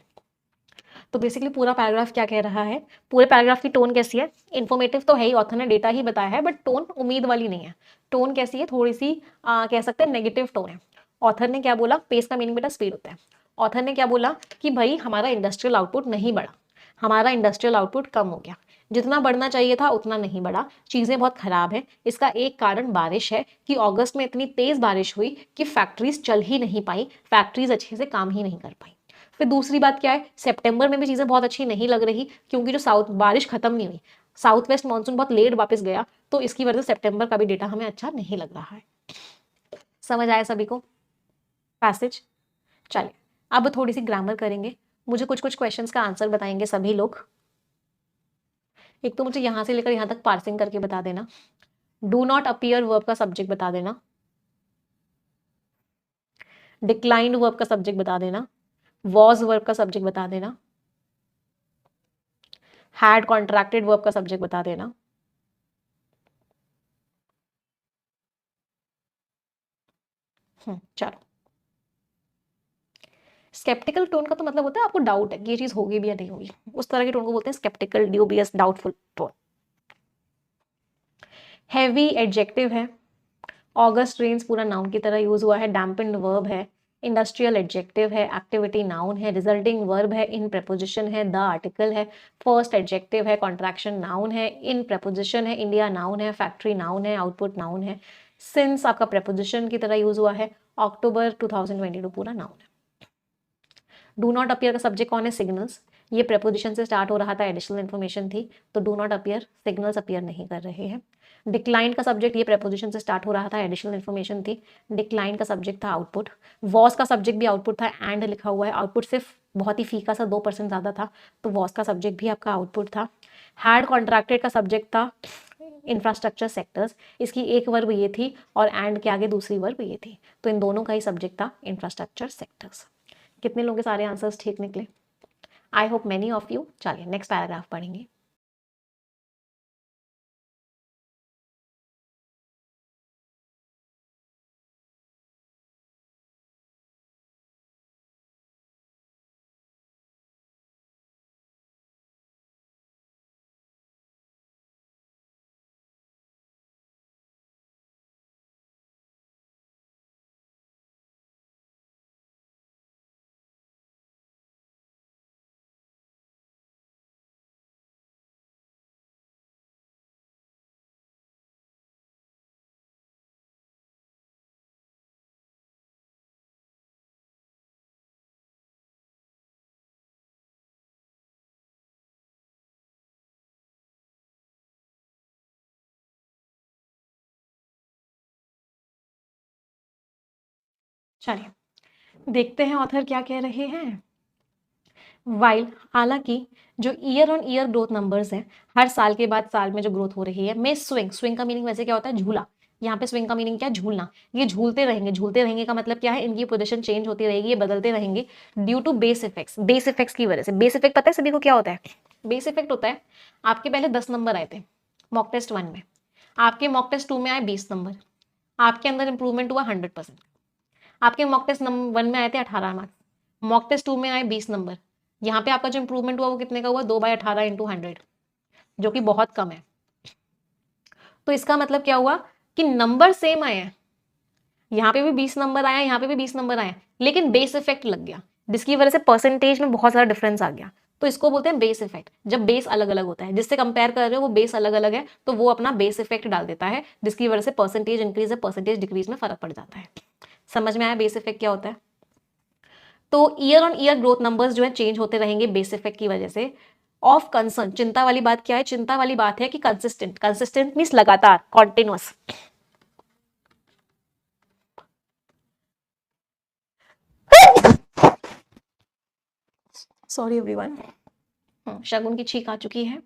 तो बेसिकली पूरा पैराग्राफ क्या कह रहा है, पूरे पैराग्राफ की टोन कैसी है, इन्फॉर्मेटिव तो है ही, ऑथर ने डेटा ही बताया है, बट टोन उम्मीद वाली नहीं है। टोन कैसी है, थोड़ी सी कह सकते हैं नेगेटिव टोन है। ऑथर ने क्या बोला, पेस का मीनिंग बेटा स्पीड होता है। ऑथर ने क्या बोला कि भाई हमारा इंडस्ट्रियल आउटपुट नहीं बढ़ा, हमारा इंडस्ट्रियल आउटपुट कम हो गया, जितना बढ़ना चाहिए था उतना नहीं बढ़ा, चीज़ें बहुत खराब है। इसका एक कारण बारिश है कि अगस्त में इतनी तेज बारिश हुई कि फैक्ट्रीज चल ही नहीं पाई, फैक्ट्रीज अच्छे से काम ही नहीं कर पाई। फिर दूसरी बात क्या है, सितंबर में भी चीज़ें बहुत अच्छी नहीं लग रही, क्योंकि जो साउथ बारिश खत्म नहीं हुई, साउथ वेस्ट मानसून बहुत लेट वापस गया, तो इसकी वजह से सितंबर का भी डेटा हमें अच्छा नहीं लग रहा है। समझ आया सभी को पैसेज? चलिए अब थोड़ी सी ग्रामर करेंगे, मुझे कुछ कुछ क्वेश्चंस का आंसर बताएंगे सभी लोग। एक तो मुझे यहां से लेकर यहां तक पार्सिंग करके बता देना। डू नॉट अपीयर वर्ब का सब्जेक्ट बता देना, डिक्लाइंड वर्ब का सब्जेक्ट बता देना, वॉज वर्ब का सब्जेक्ट बता देना, हैड कॉन्ट्रैक्टेड वर्ब का सब्जेक्ट बता देना। चलो, स्केप्टिकल टोन का तो मतलब होता है आपको डाउट है कि ये चीज होगी भी या नहीं होगी, उस तरह के टोन को बोलते हैं sceptical, dubious, doubtful tone. Heavy adjective है, ऑगस्ट रेन्स पूरा नाउन की तरह यूज हुआ है, डैम्पेंड वर्ब है, इंडस्ट्रियल एडजेक्टिव है, एक्टिविटी नाउन है, रिजल्टिंग वर्ब है, इन प्रेपोजिशन है, द आर्टिकल है, फर्स्ट एडजेक्टिव है, कॉन्ट्रैक्शन नाउन है, इन प्रेपोजिशन है, इंडिया नाउन है, फैक्ट्री नाउन है, आउटपुट नाउन है, सिंस आपका प्रेपोजिशन की तरह यूज हुआ है, अक्टूबर 2022 पूरा नाउन है। डू नॉट अपीयर का सब्जेक्ट कौन है, सिग्नल्स, ये प्रेपोजिशन से स्टार्ट हो रहा था, एडिशनल इन्फॉर्मेशन थी, तो do not appear, signals appear नहीं कर रहे हैं। डिक्लाइन का सब्जेक्ट, ये प्रेपोजिशन से स्टार्ट हो रहा था, एडिशनल इन्फॉर्मेशन थी, डिक्लाइन का सब्जेक्ट था आउटपुट। वॉस का सब्जेक्ट भी आउटपुट था, एंड लिखा हुआ है, आउटपुट सिर्फ बहुत ही फीका सा 2% ज़्यादा था, तो वॉस का सब्जेक्ट भी आपका आउटपुट था। हैड कॉन्ट्रैक्टेड का सब्जेक्ट था इंफ्रास्ट्रक्चर सेक्टर्स, इसकी एक वर्ब ये थी और एंड के आगे दूसरी वर्ब ये थी, तो इन दोनों का ही सब्जेक्ट था इंफ्रास्ट्रक्चर सेक्टर्स। कितने लोगों के सारे आंसर्स ठीक निकले? I hope many of you. चलिए नेक्स्ट पैराग्राफ पढ़ेंगे। चलिए देखते हैं ऑथर क्या कह रहे हैं। वाइल, हालांकि जो year on year growth numbers हैं, हर साल के बाद साल में जो ग्रोथ हो रही है, में स्विंग, स्विंग का मीनिंग वैसे क्या होता है, झूला, यहाँ पे स्विंग का मीनिंग क्या है, झूलना, ये झूलते रहेंगे, झूलते रहेंगे का मतलब क्या है, इनकी पोजीशन चेंज होती रहेगी, ये बदलते रहेंगे due to base effects, base effects की वजह से। बेस इफेक्ट पता है सभी को क्या होता है? बेस इफेक्ट होता है, आपके पहले 10 नंबर आए थे मॉक टेस्ट 1 में, आपके मॉक टेस्ट 2 में आए 20 नंबर, आपके अंदर इंप्रूवमेंट हुआ 100%। आपके मॉक टेस्ट 1 में आए थे 18 मार्क्स, मॉक टेस्ट 2 में आए 20 नंबर, यहाँ पे आपका जो इंप्रूवमेंट हुआ वो कितने का हुआ, 2/18 इंटू 100, जो कि बहुत कम है। तो इसका मतलब क्या हुआ कि नंबर सेम आए हैं, यहाँ पे भी 20 नंबर आया, यहाँ पे भी 20 नंबर आए, लेकिन बेस इफेक्ट लग गया, जिसकी वजह से परसेंटेज में बहुत सारा डिफरेंस आ गया, तो इसको बोलते हैं बेस इफेक्ट। जब बेस अलग अलग होता है, जिससे कंपेयर कर रहे हो वो बेस अलग अलग है, तो वो अपना बेस इफेक्ट डाल देता है, जिसकी वजह से परसेंटेज इंक्रीज है, परसेंटेज डिक्रीज में फर्क पड़ जाता है। समझ में आया बेस इफेक्ट क्या होता है? तो year on year growth numbers जो है चेंज होते रहेंगे बेस इफेक्ट की वजह से। ऑफ कंसर्न, चिंता वाली बात क्या है, चिंता वाली बात है कि कंसिस्टेंट, कंसिस्टेंट मींस लगातार, कॉन्टिन्यूअस, सॉरी एवरीवन, शगुन की छींक आ चुकी है।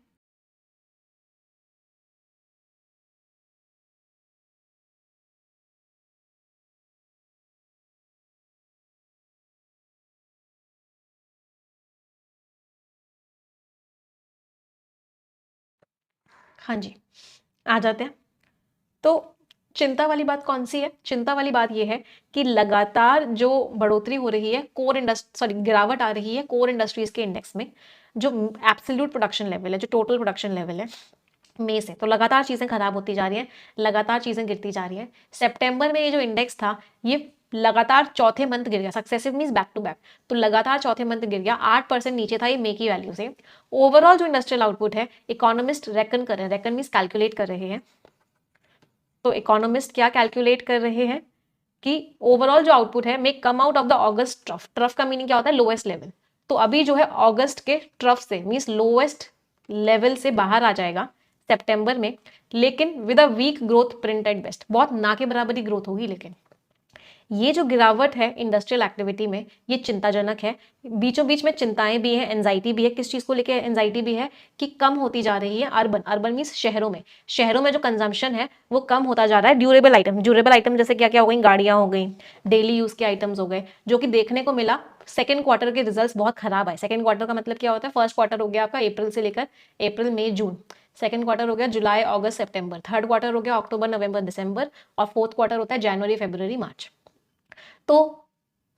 हाँ जी, आ जाते हैं। तो चिंता वाली बात कौन सी है? चिंता वाली बात ये है कि लगातार जो बढ़ोतरी हो रही है गिरावट आ रही है कोर इंडस्ट्रीज के इंडेक्स में, जो एब्सोल्यूट प्रोडक्शन लेवल है, जो टोटल प्रोडक्शन लेवल है मई से, तो लगातार चीजें खराब होती जा रही हैं, लगातार चीजें गिरती जा रही हैं। सितंबर में ये जो इंडेक्स था, ये लगातार चौथे मंथ गिर गया, successive means back to back, तो लगातार चौथे मंथ गिर गया, 8% नीचे था ये मई की वैल्यू से। ओवरऑल जो इंडस्ट्रियल आउटपुट है, इकोनॉमिस्ट रेकन कर रहे हैं, रेकन मींस कैलकुलेट कर रहे हैं, तो इकोनॉमिस्ट क्या कैलकुलेट कर रहे हैं कि ओवरऑल जो आउटपुट है may come out of the August trough. Trough का मीनिंग क्या होता है? Lowest level. तो अभी जो है अगस्त के ट्रफ से मींस लोएस्ट लेवल से बाहर आ जाएगा सितंबर में, लेकिन with a weak growth print at best, बहुत ना के बराबर ही ग्रोथ होगी। लेकिन ये जो गिरावट है इंडस्ट्रियल एक्टिविटी में, ये चिंताजनक है। बीचों बीच में चिंताएं भी हैं, एंजाइटी भी है। किस चीज को लेकर एंजाइटी भी है? कि कम होती जा रही है अर्बन, अर्बन मीन्स शहरों में, शहरों में जो कंजम्पशन है वो कम होता जा रहा है। ड्यूरेबल आइटम, ड्यूरेबल आइटम जैसे क्या क्या हो गई? गाड़ियां हो गई, डेली यूज के आइटम्स हो गए, जो कि देखने को मिला सेकेंड क्वार्टर के रिजल्ट्स बहुत खराब आए। सेकेंड क्वार्टर का मतलब क्या होता है? फर्स्ट क्वार्टर हो गया आपका अप्रैल से लेकर अप्रैल मई जून, सेकंड क्वार्टर हो गया जुलाई अगस्त सितंबर, थर्ड क्वार्टर हो गया अक्टूबर नवंबर दिसंबर, और फोर्थ क्वार्टर होता है जनवरी फरवरी मार्च। तो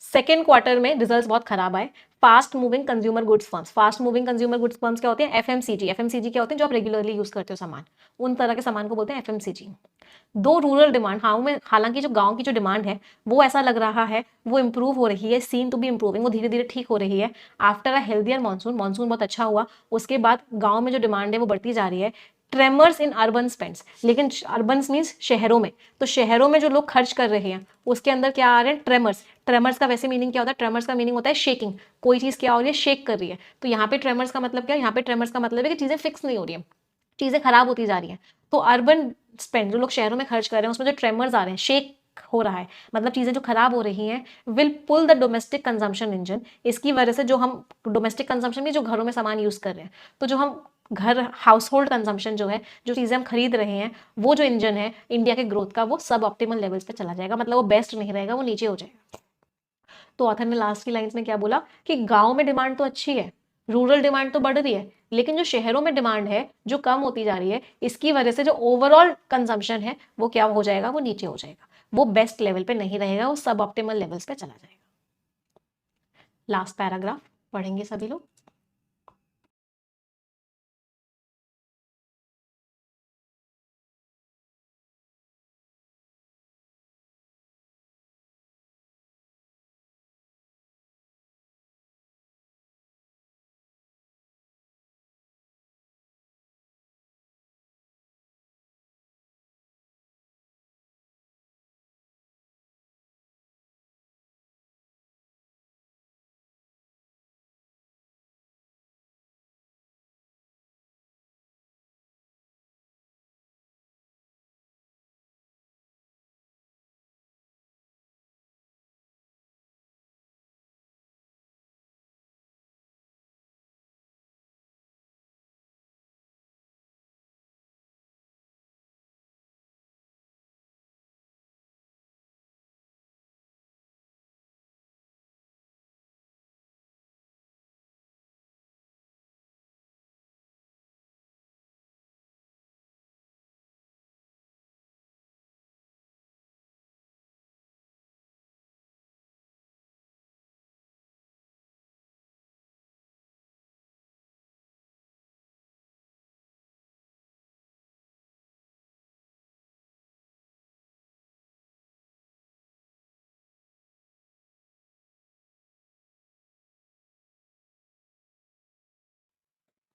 सेकेंड क्वार्टर में रिजल्ट्स बहुत खराब आए। Fast moving consumer goods firms, fast moving consumer goods firms क्या होते हैं? एफएमसीजी। एफएमसीजी क्या होते हैं? जो आप रेगुलरली यूज करते हो सामान, उन तरह के सामान को बोलते हैं एफएमसीजी। दो रूरल डिमांड, हालांकि जो गांव की जो डिमांड है वो ऐसा लग रहा है वो इंप्रूव हो रही है, सीन टू बी इंप्रूविंग, वो धीरे धीरे ठीक हो रही है। After a healthier monsoon, monsoon बहुत अच्छा हुआ, उसके बाद गांव में जो डिमांड है वो बढ़ती जा रही है। ट्रेमर्स इन अर्बन स्पेंड्स, लेकिन अर्बन मीन्स शहरों में, तो शहरों में जो लोग खर्च कर रहे हैं उसके अंदर क्या आ रहे हैं? ट्रेमर्स। ट्रेमर्स का वैसे मीनिंग क्या होता है? ट्रेमर्स का मीनिंग होता है शेकिंग, कोई चीज क्या हो रही है? शेक कर रही है। तो यहाँ पे ट्रेमर्स का मतलब क्या है? यहाँ पे ट्रेमर्स का मतलब है कि चीजें फिक्स नहीं हो रही है, चीजें खराब होती जा रही हैं। तो अर्बन स्पेंड, जो लोग शहरों में खर्च कर रहे हैं, उसमें जो ट्रेमर्स आ रहे हैं, शेक हो रहा है, मतलब चीजें जो खराब हो रही हैं, will pull the domestic consumption engine. इसकी वजह से जो हम डोमेस्टिक कंजम्पशन में जो घरों में सामान यूज कर रहे हैं, तो जो हम घर हाउस होल्ड कंजम्पशन जो है, जो चीजें हम खरीद रहे हैं, वो जो इंजन है इंडिया के ग्रोथ का, वो सब ऑप्टिमल लेवल्स पे चला जाएगा, मतलब वो बेस्ट नहीं रहेगा, वो नीचे हो जाएगा। तो ऑथर ने लास्ट की लाइंस में क्या बोला कि गांव में डिमांड तो अच्छी है, रूरल डिमांड तो बढ़ रही है, लेकिन जो शहरों में डिमांड है जो कम होती जा रही है, इसकी वजह से जो ओवरऑल कंजम्पशन है वो क्या हो जाएगा? वो नीचे हो जाएगा, वो बेस्ट लेवल पे नहीं रहेगा, वो सब ऑप्टिमल लेवल्स पे चला जाएगा। लास्ट पैराग्राफ पढ़ेंगे सभी लोग।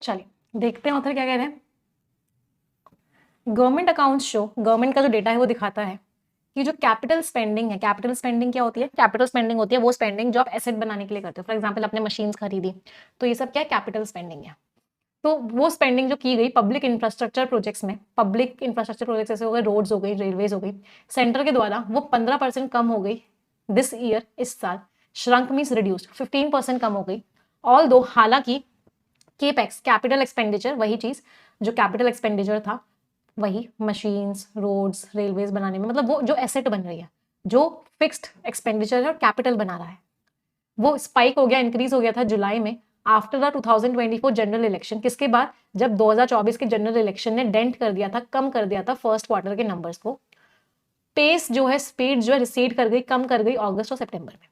चलिए देखते हैं ऑथर क्या कह रहे हैं। गवर्नमेंट अकाउंट्स शो, गवर्नमेंट का जो डेटा है वो दिखाता है कि जो कैपिटल स्पेंडिंग है, कैपिटल स्पेंडिंग क्या होती है? कैपिटल स्पेंडिंग होती है वो स्पेंडिंग जो आप एसेट बनाने के लिए करते हो। फॉर एग्जांपल आपने मशीन्स खरीदी, तो ये सब क्या है? कैपिटल स्पेंडिंग है। तो वो स्पेंडिंग जो की गई पब्लिक इंफ्रास्ट्रक्चर प्रोजेक्ट्स में, पब्लिक इंफ्रास्ट्रक्चर प्रोजेक्ट्स जैसे हो गए, रोड्स हो गई, रेलवेज हो गई, सेंटर के द्वारा, वो 15% कम हो गई दिस ईयर, इस साल। श्रंक मीन्स रिड्यूस्ड, 15% कम हो गई। ऑल दो हालांकि केपेक्स कैपिटल एक्सपेंडिचर, वही चीज जो कैपिटल एक्सपेंडिचर था, वही मशीन्स, रोड्स, रेलवेज बनाने में, मतलब वो जो एसेट बन रही है, जो फिक्स्ड एक्सपेंडिचर है और कैपिटल बना रहा है, वो स्पाइक हो गया, इंक्रीज हो गया था जुलाई में आफ्टर द 2024 जनरल इलेक्शन। किसके बाद? जब 2024 के जनरल इलेक्शन ने डेंट कर दिया था, कम कर दिया था फर्स्ट क्वार्टर के नंबर्स को। पेस जो है, स्पीड जो है रिसीड कर गई, कम कर गई अगस्त और सितंबर में।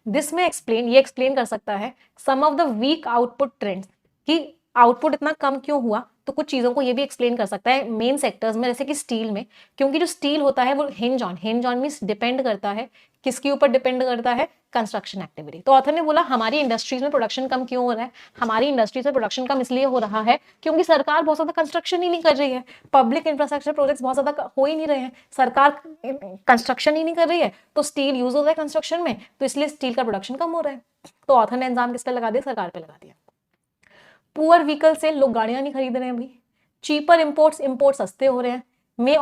दिस में एक्सप्लेन, ये एक्सप्लेन कर सकता है some of the weak output trends, कि आउटपुट इतना कम क्यों हुआ। तो कुछ चीजों को ये भी एक्सप्लेन कर सकता है मेन सेक्टर्स में, जैसे कि स्टील में, क्योंकि जो स्टील होता है वो हिंज ऑन मींस डिपेंड करता है, किसके ऊपर डिपेंड करता है? Construction activity. तो ऑथर ने बोला हमारी इंडस्ट्रीज में प्रोडक्शन कम क्यों हो रहा है? हमारी इंडस्ट्रीज में प्रोडक्शन कम इसलिए हो रहा है क्योंकि सरकार बहुत ज्यादा कंस्ट्रक्शन ही नहीं कर रही है, पब्लिक इंफ्रास्ट्रक्चर प्रोजेक्ट्स बहुत ज्यादा हो ही नहीं रहे हैं, सरकार कंस्ट्रक्शन ही नहीं कर रही है, तो स्टील यूज हो रहा है कंस्ट्रक्शन में, तो इसलिए स्टील का प्रोडक्शन कम हो रहा है। तो ऑथर ने एग्जाम किस पे लगा दिया? सरकार पे लगा दिया। पुअर व्हीकल से लोग गाड़ियां नहीं खरीद रहे हैं अभी। चीपर इंपोर्ट्स, इंपोर्ट सस्ते हो रहे हैं। May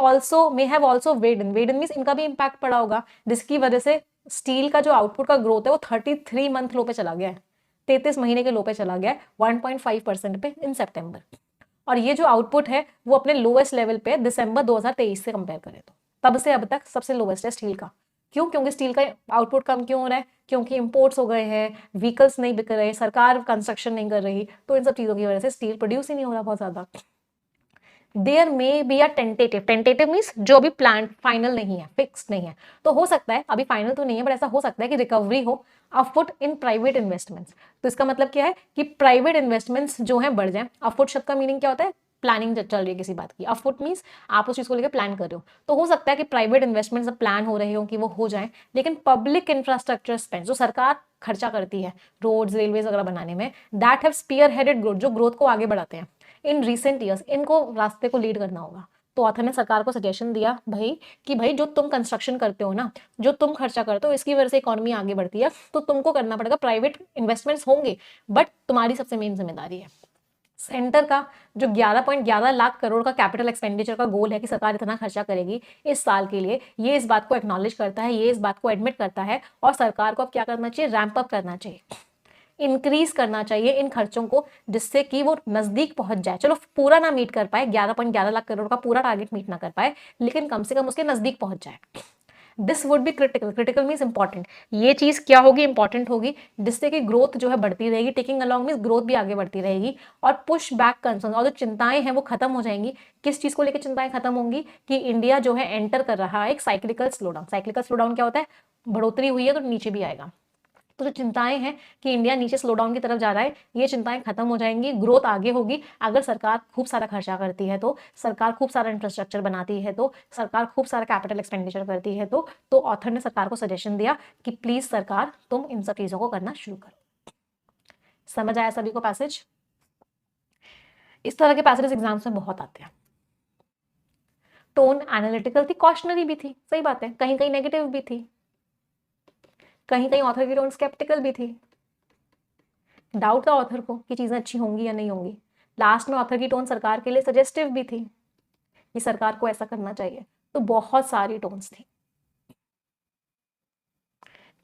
have also waded in means इनका भी इंपैक्ट पड़ा होगा, जिसकी वजह से स्टील का जो आउटपुट का ग्रोथ है वो 33 मंथ लो पे चला गया है, 33 महीने के लो पे चला गया है, 1.5% पे इन सितंबर। और ये जो आउटपुट है वो अपने लोएस्ट लेवल पे दिसंबर 2023 से कंपेयर करें तो तब से अब तक सबसे लोएस्ट है स्टील का। क्यों? क्योंकि स्टील का आउटपुट कम क्यों हो रहा है? क्योंकि इंपोर्ट्स हो गए हैं, व्हीकल्स नहीं बिक रहे, सरकार कंस्ट्रक्शन नहीं कर रही, तो इन सब चीजों की वजह से स्टील प्रोड्यूस ही नहीं हो रहा बहुत ज्यादा। There may be a tentative means जो अभी प्लान फाइनल नहीं है, फिक्स नहीं है, तो हो सकता है, अभी फाइनल तो नहीं है, बट ऐसा हो सकता है कि रिकवरी हो अफुट इन प्राइवेट इन्वेस्टमेंट्स। तो इसका मतलब क्या है कि प्राइवेट इन्वेस्टमेंट्स जो है बढ़ जाए। अफुट शब्द का मीनिंग क्या होता है? प्लानिंग चल रही है किसी बात की। अफुट मीन्स आप उस चीज को लेकर प्लान कर रहे हो, तो हो सकता है कि प्राइवेट इन्वेस्टमेंट्स प्लान हो रहे हो कि वो हो जाए, लेकिन पब्लिक इंफ्रास्ट्रक्चर स्पेंड जो सरकार खर्चा करती है रोड्स, रेलवेज वगैरह बनाने में, that have spearheaded growth, जो ग्रोथ को आगे बढ़ाते हैं इन रिसेंट ईयर्स, इनको रास्ते को लीड करना होगा। तो ऑथर ने सरकार को सजेशन दिया भाई कि भाई जो तुम कंस्ट्रक्शन करते हो ना, जो तुम खर्चा करते हो, इसकी वजह से इकोनॉमी आगे बढ़ती है, तो तुमको करना पड़ेगा। प्राइवेट इन्वेस्टमेंट्स होंगे बट तुम्हारी सबसे मेन जिम्मेदारी है। सेंटर का जो 11.11 लाख करोड़ का कैपिटल एक्सपेंडिचर का गोल है कि सरकार इतना खर्चा करेगी इस साल के लिए, ये इस बात को एक्नॉलेज करता है, ये इस बात को एडमिट करता है, और सरकार को अब क्या करना चाहिए? रैंप अप करना चाहिए, इंक्रीज करना चाहिए इन खर्चों को, जिससे कि वो नजदीक पहुंच जाए। चलो पूरा ना मीट कर पाए, 11.11 लाख करोड़ का पूरा टारगेट मीट ना कर पाए, लेकिन कम से कम उसके नजदीक पहुंच जाए। This would be critical, critical means important. ये चीज क्या होगी? इंपॉर्टेंट होगी, जिससे कि ग्रोथ जो है बढ़ती रहेगी, टेकिंग अलॉन्ग मीन्स ग्रोथ भी आगे बढ़ती रहेगी, और पुश बैक कंसर्न और जो चिंताएं हैं वो खत्म हो जाएंगी। किस चीज को लेकर चिंताएं खत्म होंगी? कि इंडिया जो है एंटर कर रहा है एक साइक्लिकल स्लोडाउन। साइक्लिकल स्लोडाउन क्या होता है? बढ़ोतरी हुई है तो नीचे भी आएगा। तो जो चिंताएं हैं कि इंडिया नीचे स्लोडाउन की तरफ जा रहा है, ये चिंताएं खत्म हो जाएंगी, ग्रोथ आगे होगी। अगर सरकार खूब सारा खर्चा करती है, तो सरकार खूब सारा इंफ्रास्ट्रक्चर बनाती है, तो सरकार खूब सारा कैपिटल एक्सपेंडिचर करती है, तो ऑथर ने सरकार को सजेशन दिया कि प्लीज सरकार तुम इन सब चीजों को करना शुरू करो। समझ आया सभी को पैसेज? इस तरह के पैसेज एग्जाम्स में बहुत आते हैं। टोन एनालिटिकल थी, कॉशनरी भी थी, सही बात है, कहीं कहीं नेगेटिव भी थी, कहीं कहीं ऑथर की टोन स्केप्टिकल भी थी, डाउट था ऑथर को कि चीजें अच्छी होंगी या नहीं होंगी। लास्ट में ऑथर की टोन सरकार के लिए सजेस्टिव भी थी कि सरकार को ऐसा करना चाहिए। तो बहुत सारी टोन्स थी।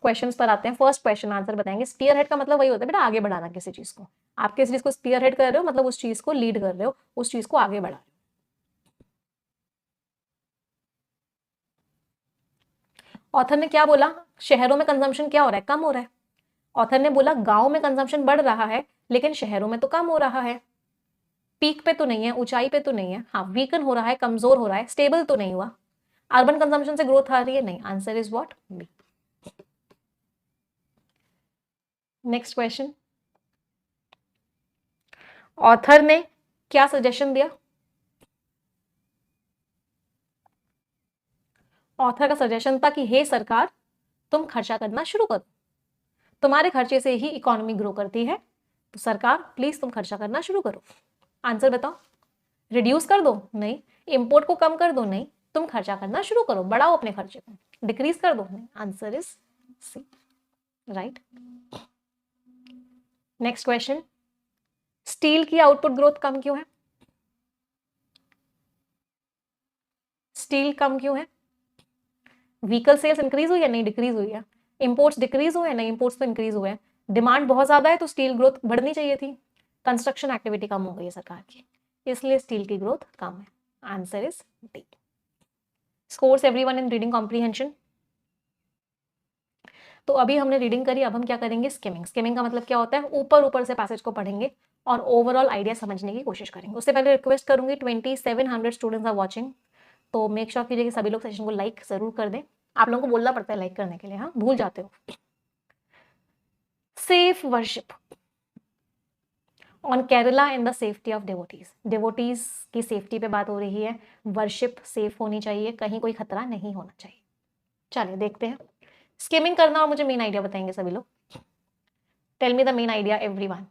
क्वेश्चंस पर आते हैं। फर्स्ट क्वेश्चन आंसर बताएंगे। स्पीयर हेड का मतलब वही होता है बेटा, आगे बढ़ाना किसी चीज को। आप किसी चीज को स्पीयर हेड कर रहे हो, मतलब उस चीज को लीड कर रहे हो, उस चीज को आगे बढ़ा रहे हो। ऑथर ने क्या बोला? शहरों में कंजम्पशन क्या हो रहा है? कम हो रहा है। ऑथर ने बोला गांव में कंजम्पशन बढ़ रहा है, लेकिन शहरों में तो कम हो रहा है। पीक पे तो नहीं है, ऊंचाई पे तो नहीं है, हाँ वीकन हो रहा है, कमजोर हो रहा है, स्टेबल तो नहीं हुआ। अर्बन कंजम्पशन से ग्रोथ आ रही है? नहीं। Answer is what? B. Next question. Author ने क्या सजेशन दिया? ऑथर का सजेशन था कि हे सरकार, तुम खर्चा करना शुरू करो, तुम्हारे खर्चे से ही इकोनॉमी ग्रो करती है, तो सरकार प्लीज तुम खर्चा करना शुरू करो। आंसर बताओ। रिड्यूस कर दो? नहीं। इंपोर्ट को कम कर दो? नहीं। तुम खर्चा करना शुरू करो, बढ़ाओ अपने खर्चे को। डिक्रीज कर दो? नहीं। Answer is C, right. Next question. Steel की आउटपुट ग्रोथ कम क्यों है? स्टील कम क्यों है? व्हीकल सेल्स इंक्रीज हुई है? नहीं। डिक्रीज हुई है। इंपोर्ट्स डिक्रीज हुए हैं? नहीं। इंपोर्ट्स तो इंक्रीज हुए हैं। डिमांड बहुत ज़्यादा है तो स्टील ग्रोथ बढ़नी चाहिए थी, कंस्ट्रक्शन एक्टिविटी कम हो गई है सरकार की, इसलिए स्टील की ग्रोथ कम है। Answer is D. Scores everyone in reading comprehension. तो अभी हमने रीडिंग करी, अब हम क्या करेंगे, स्किमिंग। स्किमिंग का मतलब क्या होता है, ऊपर ऊपर से पैसेज को पढ़ेंगे और ओवरऑल आइडिया समझने की कोशिश करेंगे। उससे पहले रिक्वेस्ट करूंगी, 2700 स्टूडेंट्स आर वॉचिंग, तो मेक श्योर कीजिए कि सभी लोग सेशन को लाइक जरूर कर दें। आप लोगों को बोलना पड़ता है लाइक करने के लिए, हाँ भूल जाते हो। Safe worship on Kerala in the safety of devotees. Devotees की सेफ्टी पे बात हो रही है, वर्शिप सेफ होनी चाहिए, कहीं कोई खतरा नहीं होना चाहिए। चलिए देखते हैं, स्किमिंग करना और मुझे मेन आइडिया बताएंगे सभी लोग। Tell me the main idea everyone.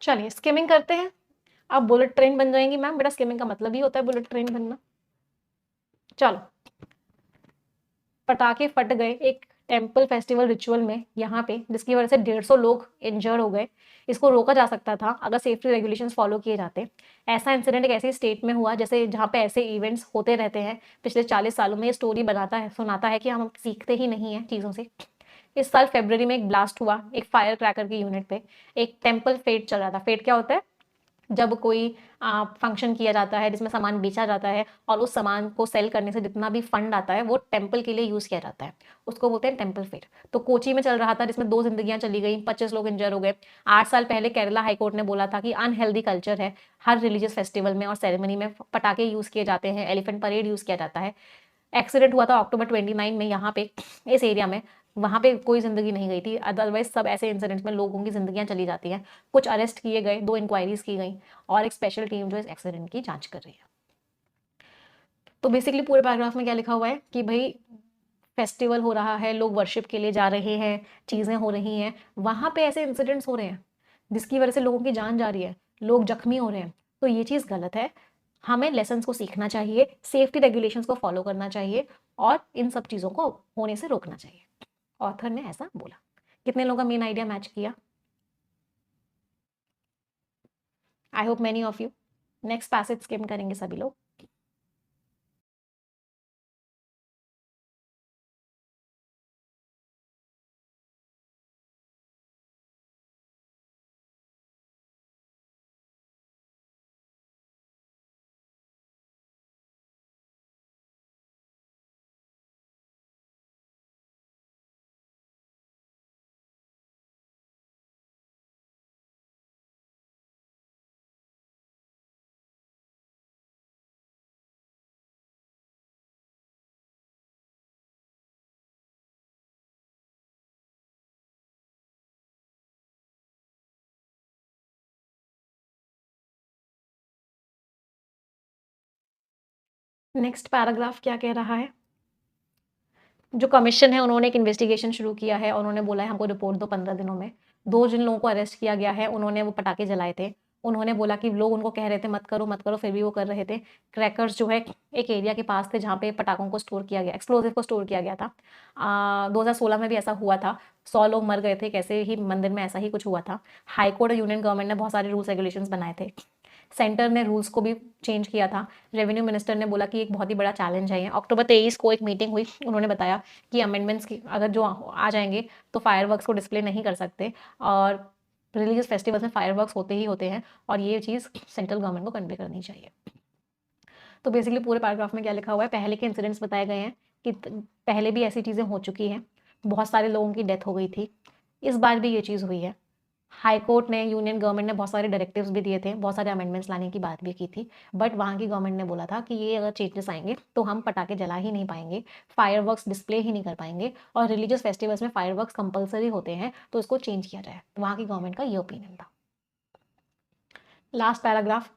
चलिए स्किमिंग करते हैं। अब बुलेट ट्रेन बन जाएंगी मैम, बेटा स्किमिंग का मतलब ही होता है बुलेट ट्रेन बनना। चलो, पटाखे फट गए एक टेम्पल फेस्टिवल रिचुअल में यहाँ पे, जिसकी वजह से 150 लोग इंजर्ड हो गए। इसको रोका जा सकता था अगर सेफ्टी रेगुलेशंस फॉलो किए जाते। ऐसा इंसिडेंट एक ऐसे स्टेट में हुआ जैसे जहाँ पे ऐसे इवेंट्स होते रहते हैं पिछले 40 सालों में। ये स्टोरी बनाता है, सुनाता है कि हम सीखते ही नहीं है चीज़ों से। इस साल फरवरी में एक ब्लास्ट हुआ एक फायर क्रैकर की यूनिट पे। एक टेम्पल फेट चल रहा था। फेट क्या होता है, जब कोई फंक्शन किया जाता है जिसमें सामान बेचा जाता है और उस सामान को सेल करने से जितना भी फंड आता है वो टेम्पल के लिए यूज किया जाता है, उसको बोलते हैं टेम्पल फेयर। तो कोची में चल रहा था जिसमें 2 जिंदगियां चली गई, 25 लोग इंजर हो गए। 8 साल पहले केरला हाईकोर्ट ने बोला था कि अनहेल्दी कल्चर है, हर रिलीजियस फेस्टिवल में और सेरेमनी में पटाखे यूज किए जाते हैं, एलिफेंट परेड यूज किया जाता है। एक्सीडेंट हुआ था अक्टूबर 29 में यहाँ पे इस एरिया में, वहाँ पे कोई जिंदगी नहीं गई थी, अदरवाइज सब ऐसे इंसिडेंट्स में लोगों की जिंदगियां चली जाती हैं। कुछ अरेस्ट किए गए, 2 इंक्वायरीज की गई और एक स्पेशल टीम जो इस एक्सीडेंट की जांच कर रही है। तो बेसिकली पूरे पैराग्राफ में क्या लिखा हुआ है कि भाई फेस्टिवल हो रहा है, लोग वर्शिप के लिए जा रहे हैं, चीज़ें हो रही हैं, वहाँ पे ऐसे इंसिडेंट्स हो रहे हैं जिसकी वजह से लोगों की जान जा रही है, लोग जख्मी हो रहे हैं, तो ये चीज़ गलत है। हमें लेसन्स को सीखना चाहिए, सेफ्टी रेगुलेशंस को फॉलो करना चाहिए और इन सब चीज़ों को होने से रोकना चाहिए। ऑथर ने ऐसा बोला। कितने लोगों का मेन आइडिया मैच किया? I hope many of you. Next passage scheme करेंगे सभी लोग। नेक्स्ट पैराग्राफ क्या कह रहा है, जो कमीशन है उन्होंने एक इन्वेस्टिगेशन शुरू किया है और उन्होंने बोला है हमको रिपोर्ट दो 15 दिनों में। 2 जिन लोगों को अरेस्ट किया गया है उन्होंने वो पटाखे जलाए थे। उन्होंने बोला कि लोग उनको कह रहे थे मत करो मत करो, फिर भी वो कर रहे थे। क्रैकर्स जो है एक एरिया के पास थे जहाँ पे पटाखों को स्टोर किया गया, एक्सप्लोजिव को स्टोर किया गया था। 2016 में भी ऐसा हुआ था, 100 लोग मर गए थे, कैसे ही मंदिर में ऐसा ही कुछ हुआ था। हाईकोर्ट और यूनियन गवर्नमेंट ने बहुत सारे रूल्स रेगुलेशंस बनाए थे। सेंटर ने रूल्स को भी चेंज किया था। रेवेन्यू मिनिस्टर ने बोला कि एक बहुत ही बड़ा चैलेंज है ये। अक्टूबर 23 को एक मीटिंग हुई, उन्होंने बताया कि अमेंडमेंट्स की अगर जो आ जाएंगे तो फायरवर्क्स को डिस्प्ले नहीं कर सकते और रिलीजियस फेस्टिवल्स में फायरवर्क्स होते ही होते हैं और ये चीज़ सेंट्रल गवर्नमेंट को कन्वे करनी चाहिए। तो बेसिकली पूरे पैराग्राफ में क्या लिखा हुआ है, पहले के इंसिडेंट्स बताए गए हैं कि पहले भी ऐसी चीज़ें हो चुकी हैं, बहुत सारे लोगों की डेथ हो गई थी, इस बार भी ये चीज़ हुई है। हाई कोर्ट ने, यूनियन गवर्नमेंट ने बहुत सारे डायरेक्टिव्स भी दिए थे, बहुत सारे अमेंडमेंट्स लाने की बात भी की थी, बट वहाँ की गवर्नमेंट ने बोला था कि ये अगर चेंजेस आएंगे तो हम पटाखे जला ही नहीं पाएंगे, फायरवर्क्स डिस्प्ले ही नहीं कर पाएंगे और रिलीजियस फेस्टिवल्स में फायरवर्क्स कंपलसरी होते हैं, तो इसको चेंज किया जाए। वहाँ की गवर्नमेंट का ये ओपिनियन था। लास्ट पैराग्राफ,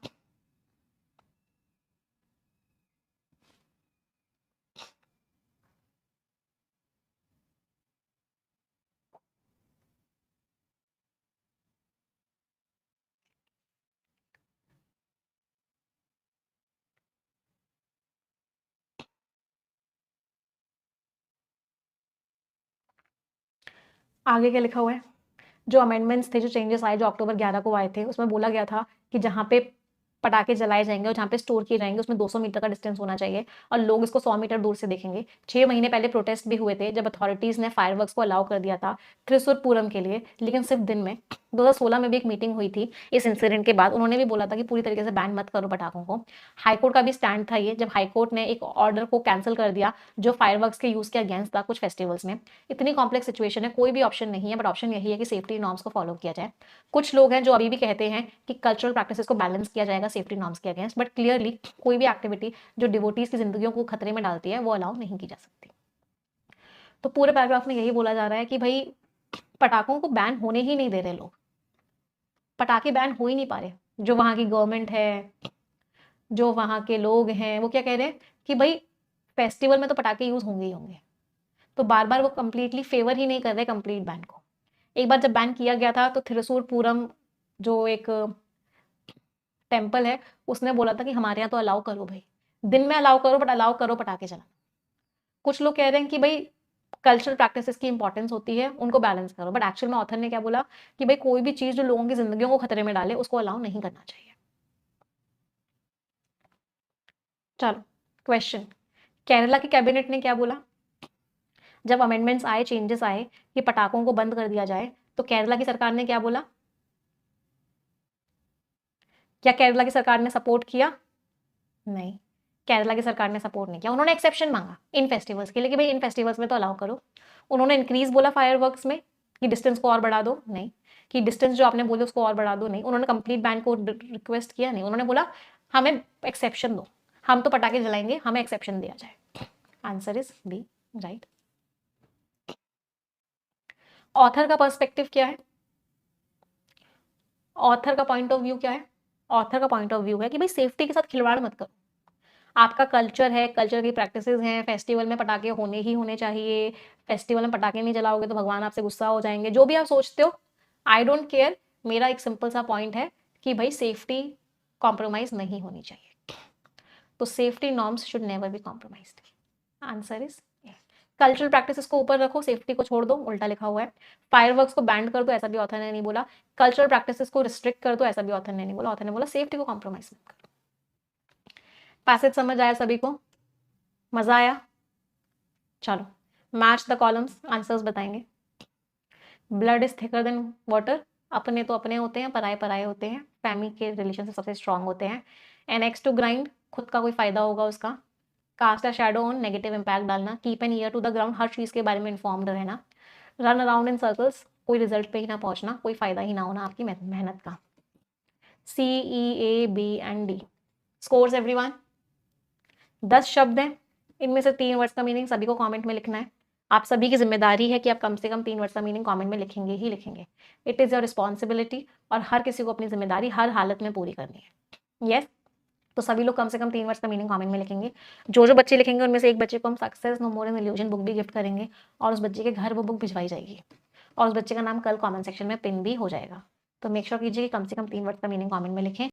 आगे क्या लिखा हुआ है, जो अमेंडमेंट्स थे, जो चेंजेस आए, जो अक्टूबर 11 को आए थे, उसमें बोला गया था कि जहाँ पे पटाखे जलाए जाएंगे और जहाँ पे स्टोर किए जाएंगे उसमें 200 मीटर का डिस्टेंस होना चाहिए और लोग इसको 100 मीटर दूर से देखेंगे। 6 महीने पहले प्रोटेस्ट भी हुए थे जब अथॉरिटीज ने फायरवर्क्स को अलाउ कर दिया था त्रिशूर पूरम के लिए, लेकिन सिर्फ दिन में। 2016 में भी एक मीटिंग हुई थी इस इंसिडेंट के बाद, उन्होंने भी बोला था कि पूरी तरीके से बैन मत करो पटाखों को। हाईकोर्ट का भी स्टैंड था ये, जब हाईकोर्ट ने एक ऑर्डर को कैंसिल कर दिया जो फायरवर्क्स के यूज के अगेंस्ट था कुछ फेस्टिवल्स में। इतनी कॉम्प्लेक्स सिचुएशन है, कोई भी ऑप्शन नहीं है, बट ऑप्शन यही है कि सेफ्टी नॉर्म्स को फॉलो किया जाए। कुछ लोग हैं जो अभी भी कहते हैं कि कल्चरल प्रैक्टिसेस को बैलेंस किया जाएगा सेफ्टी नॉर्म्स के अगेंस्ट, बट क्लियरली कोई भी एक्टिविटी जो डिवोटीज की जिंदगियों को खतरे में डालती है वो अलाउ नहीं की जा सकती। तो पूरे पैराग्राफ में यही बोला जा रहा है कि भाई पटाखों को बैन होने ही नहीं दे रहे लोग, पटाखे बैन हो ही नहीं पा रहे। जो वहां की गवर्नमेंट है, जो वहां के लोग हैं, वो क्या कह रहे हैं कि भाई फेस्टिवल में तो पटाखे यूज होंगे ही होंगे। तो बार बार वो कंप्लीटली फेवर ही नहीं कर रहे कंप्लीट बैन को। एक बार जब बैन किया गया था तो थिरुसूर पूरम जो एक टेम्पल है उसने बोला था कि हमारे यहाँ तो अलाउ करो भाई, दिन में अलाउ करो बट अलाउ करो पटाखे चलाना। कुछ लोग कह रहे हैं कि भाई कल्चरल प्रैक्टिसेस की इंपॉर्टेंस होती है, उनको बैलेंस करो, बट एक्चुअल में ऑथर ने क्या बोला कि भाई कोई भी चीज जो लोगों की जिंदगियों को खतरे में डाले उसको अलाउ नहीं करना चाहिए। चलो क्वेश्चन, केरला की कैबिनेट ने क्या बोला जब अमेंडमेंट्स आए, चेंजेस आए कि पटाखों को बंद कर दिया जाए, तो केरला की सरकार ने क्या बोला? क्या केरला की सरकार ने सपोर्ट किया? नहीं, केरला की सरकार ने सपोर्ट नहीं किया। उन्होंने एक्सेप्शन मांगा इन फेस्टिवल्स के लिए कि भाई इन फेस्टिवल्स में तो अलाउ करो। उन्होंने इंक्रीज बोला फायरवर्क्स में कि डिस्टेंस को और बढ़ा दो, नहीं। कि डिस्टेंस जो आपने बोले उसको और बढ़ा दो, नहीं। उन्होंने कंप्लीट बैन को रिक्वेस्ट किया, नहीं। उन्होंने बोला हमें एक्सेप्शन दो, हम तो पटाखे जलाएंगे, हमें एक्सेप्शन दिया जाए। Answer is B, right. Author का पर्सपेक्टिव क्या है? ऑथर का पॉइंट ऑफ व्यू क्या है? ऑथर का पॉइंट ऑफ व्यू है कि भाई सेफ्टी के साथ खिलवाड़ मत करो। आपका कल्चर है, कल्चर की प्रैक्टिसेस हैं, फेस्टिवल में पटाखे होने ही होने चाहिए, फेस्टिवल में पटाखे नहीं जलाओगे तो भगवान आपसे गुस्सा हो जाएंगे, जो भी आप सोचते हो, आई डोंट केयर। मेरा एक सिंपल सा पॉइंट है कि भाई सेफ्टी कॉम्प्रोमाइज नहीं होनी चाहिए, तो safety norms should never be compromised. Answer is cultural practices को ऊपर रखो, सेफ्टी को छोड़ दो, उल्टा लिखा हुआ है। फायरवर्क्स को बैंड कर दो, ऐसा भी ऑथर ने नहीं बोला। कल्चरल प्रैक्टिसेस को रिस्ट्रिक्ट कर दो, ऐसा भी ऑथर ने नहीं बोला। ऑथर ने बोला सेफ्टी को कॉम्प्रोमाइज मत करो। पैसेज समझ आया सभी को? मजा आया? चलो मैच द कॉलम्स, आंसर्स बताएंगे। Blood is thicker than water, अपने तो अपने होते हैं, पराए पराए होते हैं, फैमिली के रिलेशन से सबसे स्ट्रांग होते हैं। एन एक्स टू ग्राइंड, खुद का कोई फायदा होगा उसका। Cast a shadow on, negative impact डालना। Keep an ear to the ground, हर चीज के बारे में इन्फॉर्म्ड रहना। रन अराउंड इन सर्कल्स, कोई रिजल्ट पे ही ना पहुंचना, कोई फायदा ही ना होना आपकी मेहनत का। C E A B and D scores everyone. 10 शब्द हैं, इनमें से 3 वर्ड्स का मीनिंग सभी को कमेंट में लिखना है। आप सभी की जिम्मेदारी है कि आप कम से कम 3 वर्ड्स का मीनिंग कमेंट में लिखेंगे ही लिखेंगे। इट इज़ योर रिस्पॉन्सिबिलिटी, और हर किसी को अपनी जिम्मेदारी हर हालत में पूरी करनी है। यस, तो सभी लोग कम से कम 3 वर्ड्स का मीनिंग कमेंट में लिखेंगे। जो जो बच्चे लिखेंगे उनमें से एक बच्चे को हम success no more an illusion book भी गिफ्ट करेंगे, और उस बच्चे के घर वो बुक भिजवाई जाएगी, और उस बच्चे का नाम कल कमेंट सेक्शन में पिन भी हो जाएगा। तो मेक श्योर कीजिए कि कम से कम 3 वर्ड्स का मीनिंग कमेंट में लिखें।